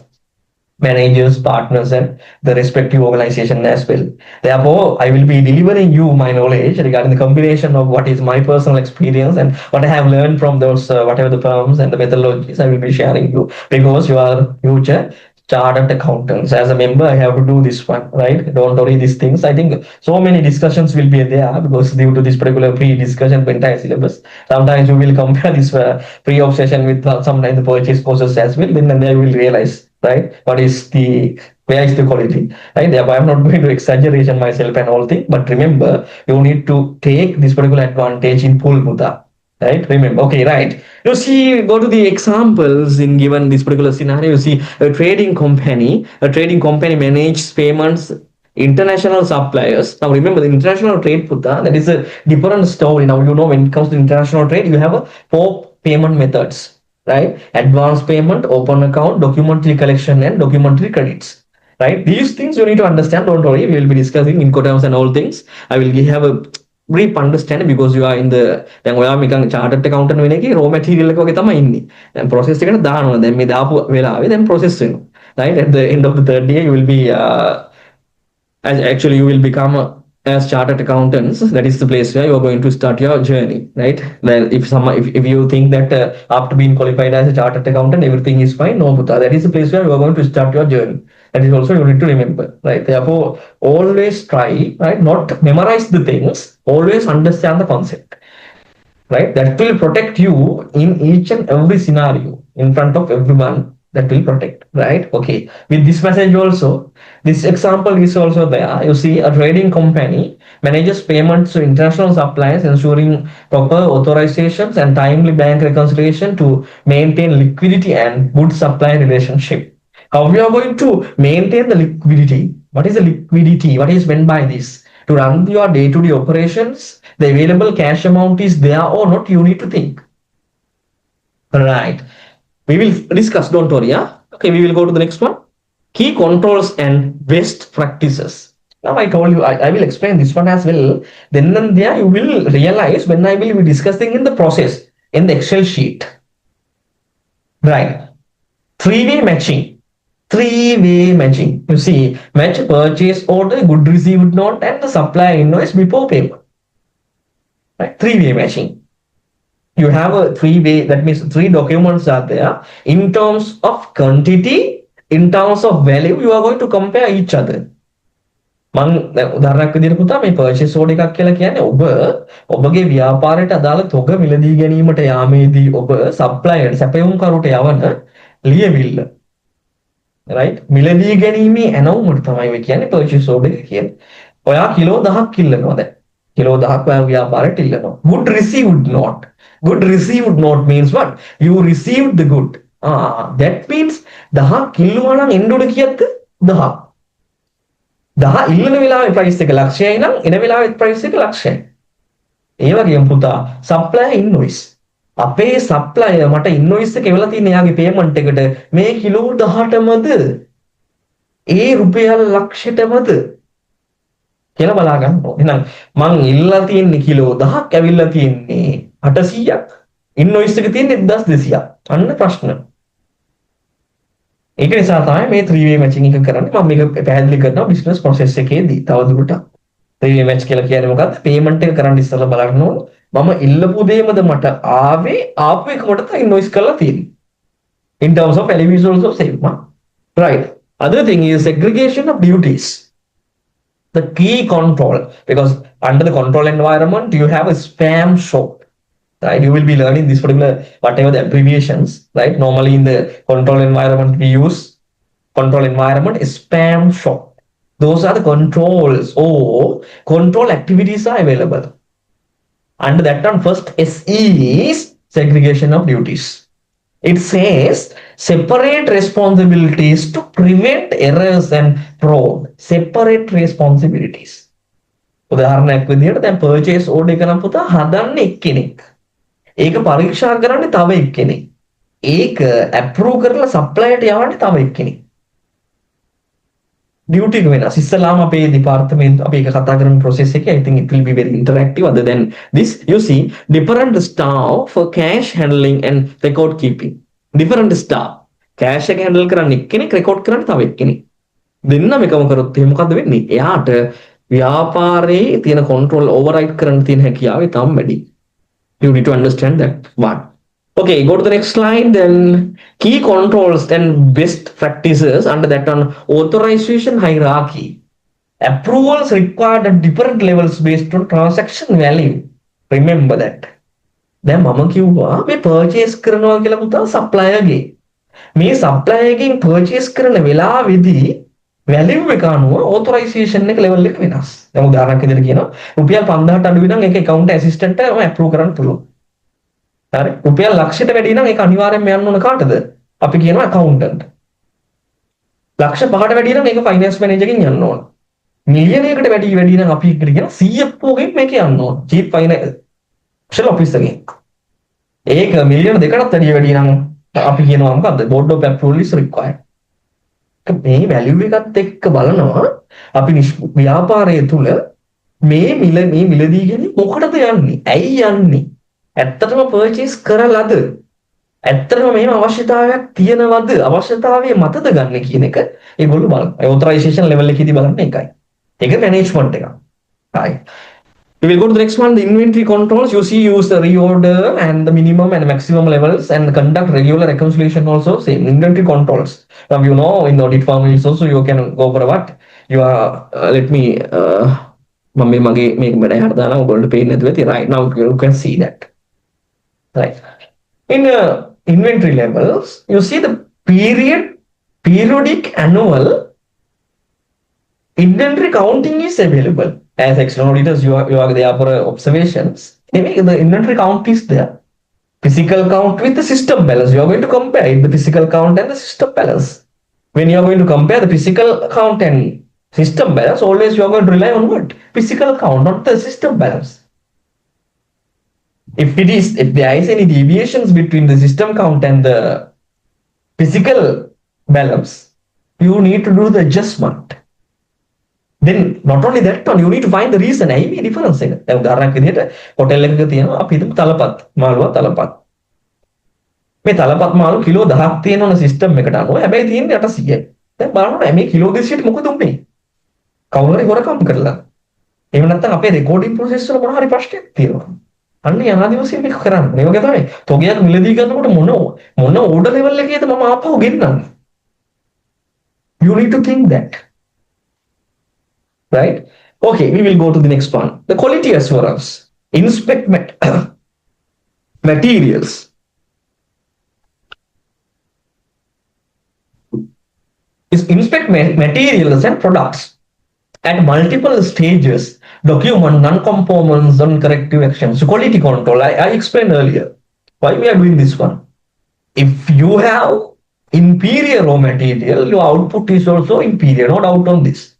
managers, partners, and the respective organization as well. Therefore, I will be delivering you my knowledge regarding the combination of what is my personal experience and what I have learned from those whatever the firms and the methodologies I will be sharing you, because you are future chartered accountants. As a member, I have to do this one, right? Don't worry these things. I think so many discussions will be there because due to this particular pre-discussion entire syllabus, sometimes you will compare this pre-obsession with sometimes the purchase process as well. Then they will realize, right, what is the where is the quality, right? Therefore, I'm not going to exaggeration myself and all things, but remember, you need to take this particular advantage in full, Muta. Right? Remember, okay, right. You see, go to the examples in given this particular scenario. You see, a trading company manages payments, international suppliers. Now, remember the international trade, Putta, that is a different story. Now, when it comes to international trade, you have a four payment methods, right? Advance payment, open account, documentary collection, and documentary credits. Right? These things you need to understand. Don't worry, we will be discussing Incoterms and all things. I will have a brief understanding because you are in the දැන් ඔයා නිකන් chartered accountant වෙන එකේ raw material එක වගේ තමයි ඉන්නේ. දැන් process එකට දානවා. දැන් මේ දාපු වෙලාවේ දැන් process වෙනවා. Right? At the end of the third year you will be as actually you will become as chartered accountants. That is the place where you are going to start your journey, right? Well, if you think that after being qualified as a chartered accountant everything is fine, no, Buddha, that is the place where you are going to start your journey. That is also you need to remember, right? Therefore, always try, right, not memorize the things, always understand the concept, right? That will protect you in each and every scenario in front of everyone. That will protect, right? Okay, with this message also, this example is also there. You see, a trading company manages payments to international suppliers, ensuring proper authorizations and timely bank reconciliation to maintain liquidity and good supply relationship. How we are going to maintain the liquidity? What is the liquidity? What is meant by this? To run your day-to-day operations, the available cash amount is there or not, you need to think. Right. We will discuss, don't worry. Yeah? Okay, we will go to the next one. Key controls and best practices. Now I told you, I will explain this one as well. Then and there you will realize when I will be discussing in the process, in the Excel sheet. Right. Three-way matching. Three-way matching. You see, match purchase order, good received note, and the supplier invoice before payment. Right? Three-way matching. You have a three-way, that means three documents are there. In terms of quantity, in terms of value, you are going to compare each other. මං උදාහරණයක් විදිහට පුතා මේ purchase order එකක් කියලා කියන්නේ ඔබගේ ව්‍යාපාරයට අදාළ තොග මිලදී ගැනීමට යාමේදී ඔබ supplier සැපයුම්කරුට යවන ලියවිල්ල. right? මිලදී ගැනීමේ announcement තමයි ඔය කියන්නේ purchase order එක කියන්නේ. ඔයා කිලෝ 10ක් ඉල්ලනවා දැන්. කිලෝ 10ක් ඔයා ව්‍යාපාරයට ඉල්ලනවා. Good received note. Good received note means what? You received the good. That means 10ක් ඉල්ලුවා නම් එන්න උඩ කීයක්ද? 10ක්. 10 ඉල්ලන වෙලාවේ price එක ලක්ෂයයි නම් එන වෙලාවෙත් price එක ලක්ෂයයි. ඒ වගේම පුතා supplier invoice. අපේ supplier මට invoice එක එවලා තියෙන එයාගේ payment එකට මේ කිලෝ 18මද? ඒ රුපියල් ලක්ෂයටමද? කියලා බලා ගන්න ඕනේ. එහෙනම් මං ඉල්ලලා තියෙන්නේ කිලෝ 10ක් ඇවිල්ලා තියෙන්නේ 800ක්. invoice එක තියෙන්නේ 1200ක්. අන්න ප්‍රශ්න. ඒක නිසා තමයි මේ 3-way matching එක කරන්නේ. මම මේක පැහැදිලි කරනවා business process එකේදී තවදුරටත්. 3-way match කියලා කියන්නේ මොකද්ද? payment එක කරන්න ඉස්සෙල්ලා බලන්න ඕන. මම ඉල්ලපු දෙයමද මට ආපු එකකට තමයි invoice කරලා තියෙන්නේ. In terms of value is also same. Right. Other thing is segregation of duties. The key control, because under the control environment you have a spam shop. Right, you will be learning this particular whatever the abbreviations, right? Normally in the control environment we use control environment is spam shop. Those are the controls or control activities are available. Under that one, first S is segregation of duties. It says separate responsibilities to prevent errors and fraud. Separate responsibilities. උදාහරණයක් විදිහට දැන් purchase order එක නම් පුතා හදන්නේ එක්කෙනෙක්. ඒක පරීක්ෂා කරන්නේ තව එක්කෙනෙක්. ඒක approve කරලා supplierට යවන්නේ තව එක්කෙනෙක්. duty එක වෙනස්. ඉස්සලාම අපේ department අපි එක කතා කරන process එකේ I think it will be very interactive other than this. You see different staff for cash handling and record keeping. Different staff. cash එක handle කරන්න එක්කෙනෙක් record කරන්න තව එක්කෙනෙක්. දෙන්නම එකම කරොත් එහෙනම් මොකද වෙන්නේ? එයාට ව්‍යාපාරයේ තියෙන control override කරන්න තියෙන හැකියාව තාම වැඩි. You need to understand that one. Okay, go to the next slide. Then key controls and best practices under that one authorization hierarchy. Approvals required at different levels based on transaction value. Remember that. දැන් මම කිව්වා මේ purchase කරනවා කියලා පුතා supplier ගේ. මේ supplier ගෙන් purchase කරන වෙලාවෙදී value එක අනුව authorization එක level එක වෙනස්. දැන් උදාහරණයක් විදිහට කියනවා රුපියල් 5000ට අඩු වෙනම් ඒක account assistant එක approve කරන්න පුළුවන්. හරි රුපියල් ලක්ෂයට වැඩි නම් ඒක අනිවාර්යෙන්ම යන්න ඕන කාටද? අපි කියනවා accountant. ලක්ෂ 5ට වැඩි නම් ඒක finance manager ගෙන් යන්න ඕන. මිලියනයකට වැඩි නම් අපි කියන CFO ගෙන් මේක යන්න ඕන. chief financial officer ගෙන්. ඒක මිලියන 2කටත් වැඩි නම් අපි කියනවා මොකද්ද? board of approval is required. මේ value එකත් එක්ක බලනවා අපි ව්‍යාපාරය තුල මේ මිලදී කියන්නේ මොකටද යන්නේ? ඇයි යන්නේ? ඇත්තටම purchase කරලාද? ඇත්තටම මෙහෙම අවශ්‍යතාවයක් තියෙනවද? අවශ්‍යතාවයේ මතද ගන්න කියන එක ඒගොල්ලෝ බලන. authorization level එකේදී බලන්නේ ඒකයි. ඒක management එක. Right. We will go to the next one, the inventory controls. You see, use the reorder and the minimum and maximum levels and conduct regular reconciliation also. Same inventory controls. Now, you know, in audit form also you can go for what? You are, let me, going to pay right now you can see that. Right. In inventory levels, you see the periodic annual inventory counting is available. As external auditors, you are there for observations. Anyway, the inventory count is there. Physical count with the system balance. You are going to compare the physical count and the system balance. When you are going to compare the physical count and system balance, always you are going to rely on what? Physical count, not the system balance. If there is any deviations between the system count and the physical balance, you need to do the adjustment. Then not only that one, you need to find the reason. ඇයි මේ difference එක? දැන් උදාහරණයක් විදිහට hotel එකක තියෙනවා අපි හිතමු තලපත් මාළුව තලපත්. මේ තලපත් මාළු කිලෝ 1000ක් තියෙනවනේ සිස්ටම් එකට අනුව. හැබැයි තියෙන්නේ 800යි. දැන් බලන්න මේ කිලෝ 200ට මොකද උනේ? කවුරු හරි හොරකම් කරලා. එහෙම නැත්නම් අපේ රෙකෝඩින් ප්‍රොසෙස් වල මොන හරි ප්‍රශ්නයක් තියෙනවා. අන්න යනාදී වශයෙන් මේක කරන්නේ. මේ වගේ තමයි. තොගයක් මිලදී ගන්නකොට මොන ඕඩර් ලෙවල් එකේද මම ආපහු ගෙන්නන්නේ? You need to think that. Right? Okay, we will go to the next one. The quality assurance. Inspect materials. Inspect materials and products at multiple stages. Document non-conformance and corrective actions. So quality control. I explained earlier why we are doing this one. If you have inferior raw material, your output is also inferior. No doubt on this.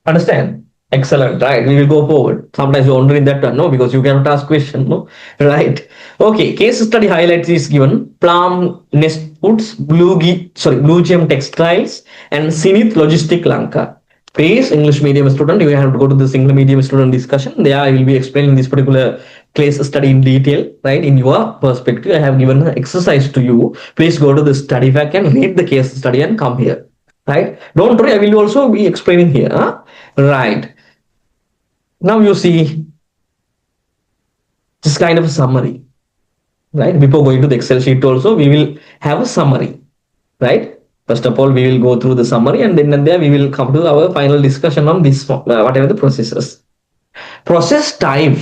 Understand? Excellent. Right. We will go forward. Sometimes you're wondering that one, no, because you cannot ask question, no? Right. Okay. Case study highlights is given. Plum Nest Foods, Blue Gem Textiles, and Sinith Logistic Lanka. Please, English medium student, you have to go to this English medium student discussion. There I will be explaining this particular case study in detail, right? In your perspective, I have given an exercise to you. Please go to the study pack and read the case study and come here. Right? Don't worry, I will also be explaining here. Huh? Right. Now you see this kind of a summary. Right? Before going to the Excel sheet also, we will have a summary. Right? First of all, we will go through the summary and then and there we will come to our final discussion on this, whatever the processes. Process type.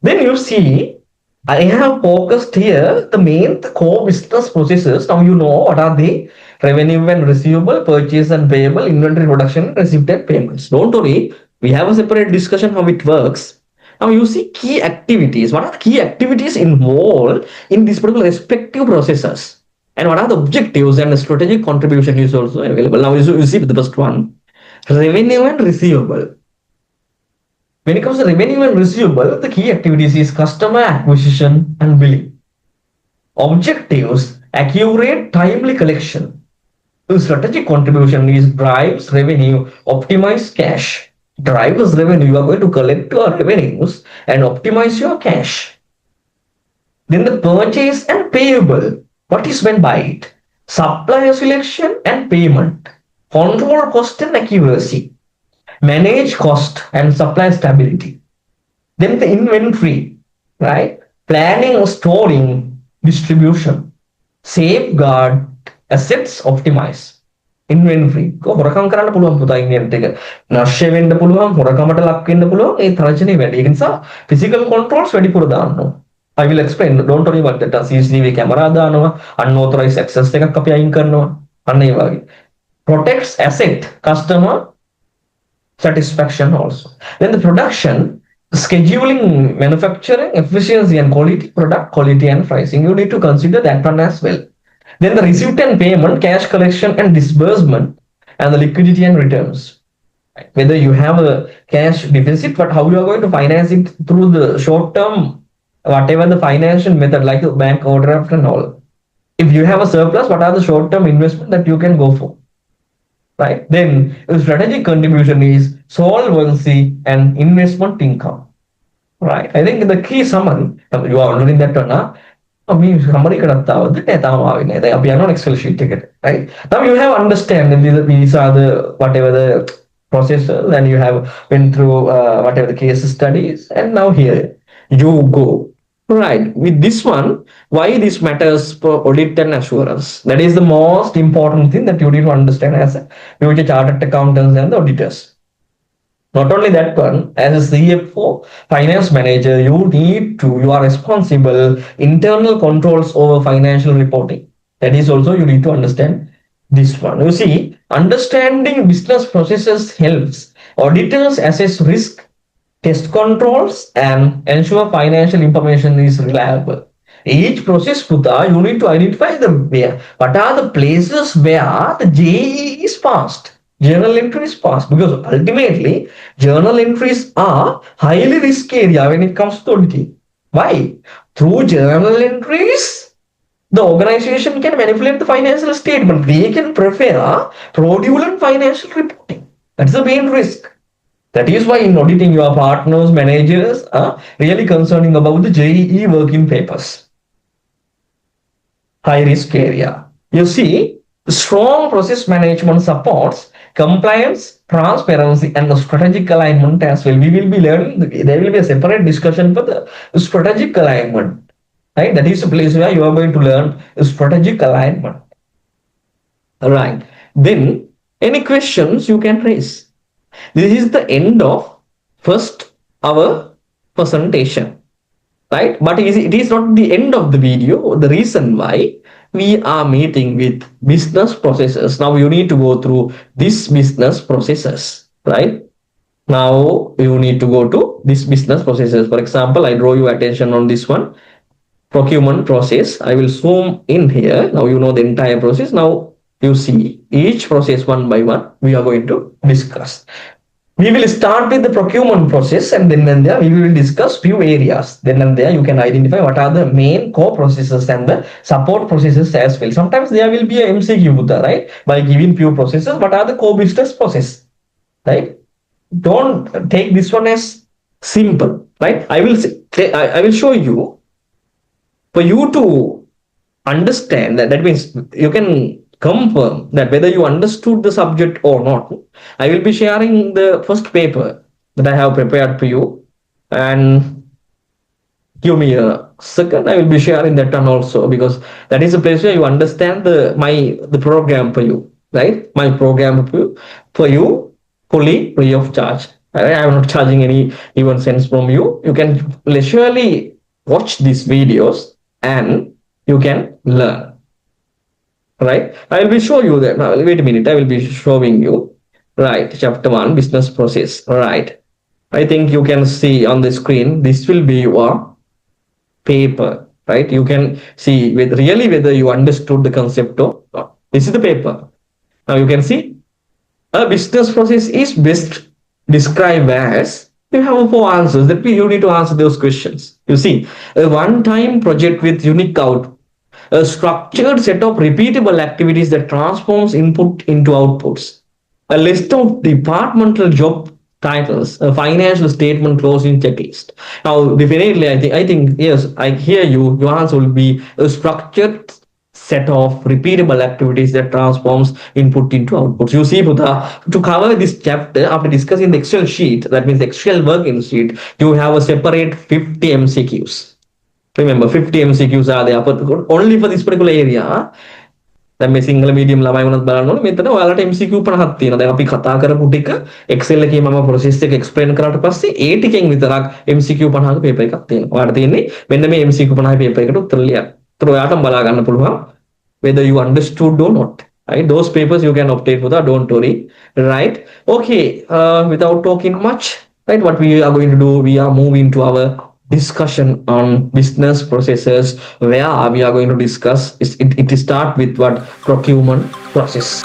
Then you see, I have focused here the main core business processes. Now you know what are they? Revenue and receivable, purchase and payable, inventory production, receipt and payments. Don't worry, we have a separate discussion how it works. Now you see key activities. What are the key activities involved in these particular respective processes? And what are the objectives and the strategic contribution is also available. Now you see the first one, revenue and receivable. When it comes to revenue and receivable, the key activities is customer acquisition and billing. Objectives, accurate, timely collection. The strategic contribution is drives revenue, optimize cash. Drives revenue, you are going to collect your revenues and optimize your cash. Then the purchase and payable. What is meant by it? Supplier selection and payment. Control cost and accuracy. Manage cost and supply stability. Then the inventory, right? Planning, storing, distribution. Safeguard, assets, optimize. Inventory හොරකම් කරන්න පුළුවන් පුතා invent එක නශ්‍ය වෙන්න පුළුවන් හොරකමට ලක් වෙන්න පුළුවන් ඒ තරජනේ වැඩි. ඒ නිසා ෆිසිකල් කන්ට්‍රෝල්ස් වැඩිපුර දාන්න. I will explain, don't worry about that. CCTV camera දානවා, unauthorized access එකක් අපි අයින් කරනවා. අන්න ඒ වගේ. Protects asset, customer satisfaction also. Then the production, scheduling, manufacturing, efficiency and quality, product quality and pricing. You need to consider that one as well. Then the receipt and payment, cash collection and disbursement, and the liquidity and returns. Whether you have a cash deficit, but how you are going to finance it through the short term, whatever the financial method, like the bank overdraft and all. If you have a surplus, what are the short term investment that you can go for? Right? Then the strategic contribution is solvency and investment income. Right? I think the key summary, you are learning that one, මේ summary කරත් ආවද තාම ආවේ නැහැ. දැන් අපි යනවා Excel sheet එකට. Right? Now you have understand these are the whatever the processes, and you have been through whatever the case studies, and now here you go. Right. With this one, why this matters for audit and assurance? That is the most important thing that you need to understand as a future chartered accountants and the auditors. Not only that one, as a CFO, finance manager, you are responsible internal controls over financial reporting. That is also you need to understand this one. You see, understanding business processes helps auditors assess risk, test controls, and ensure financial information is reliable. Each process, Puta, you need to identify what are the places where the JE is passed. Journal entries passed, because ultimately journal entries are highly risky area when it comes to auditing. Why? Through journal entries, the organization can manipulate the financial statement. They can prepare fraudulent financial reporting. That's the main risk. That is why in auditing, your partners, managers are really concerning about the JEE working papers. High risk area. You see, strong process management supports compliance, transparency, and the strategic alignment as well. We will be learning, there will be a separate discussion for the strategic alignment. Right? That is the place where you are going to learn strategic alignment. All right. Then, any questions you can raise? This is the end of first our presentation, right? But it is not the end of the video. The reason why we are meeting with business processes. Now you need to go through this business processes, right? Now you need to go to this business processes. For example, I draw your attention on this one, procurement process. I will zoom in here. Now you know the entire process. Now you see each process one by one we are going to discuss. We will start with the procurement process, and then and there we will discuss few areas. Then and there you can identify what are the main core processes and the support processes as well. Sometimes there will be a MCQ, right? By giving few processes, what are the core business process, right? Don't take this one as simple, right? I will show you, for you to understand that. That means you can confirm that whether you understood the subject or not. I will be sharing the first paper that I have prepared for you, and give me a second. I will be sharing that one also, because that is a place where you understand the program for you, right? My program for you fully free of charge. I am not charging any even cents from you. You can leisurely watch these videos and you can learn. Right? I will be show you that. Now, wait a minute. I will be showing you. Right. Chapter 1, business process. Right. I think you can see on the screen. This will be your paper. Right. You can see whether you understood the concept or not. This is the paper. Now you can see a business process is best described as, you have 4 answers that you need to answer those questions. You see, a one-time project with unique output. a structured set of repeatable activities that transforms input into outputs, a list of departmental job titles, a financial statement closing checklist. Now, definitely, I think, yes, I hear you. Your answer will be a structured set of repeatable activities that transforms input into outputs. You see, Buddha, to cover this chapter, after discussing the Excel sheet, that means the Excel working sheet, you have a separate 50 MCQs. Remember, 50 MCQs are there, but only for this particular area. දැන් මේ Sinhala medium ළමයි වුණත් බලන්න ඕනේ මෙතන ඔයාලට MCQ 50ක් තියෙනවා. දැන් අපි කතා කරපු ටික Excel එකේ මම process එක explain කරාට පස්සේ ඒ ටිකෙන් විතරක් MCQ 50ක paper එකක් තියෙනවා. ඔයාලට තියෙන්නේ මෙන්න මේ MCQ 50 paper එකට උත්තර ලියන්න. ඒතර ඔයාලටම බලා ගන්න පුළුවන් whether you understood or not. Right? Those papers you can obtain for that. Don't worry. Right? Okay. Without talking much, right? What we are going to do, we are moving to our discussion on business processes, where we are going to discuss it start with what procurement process.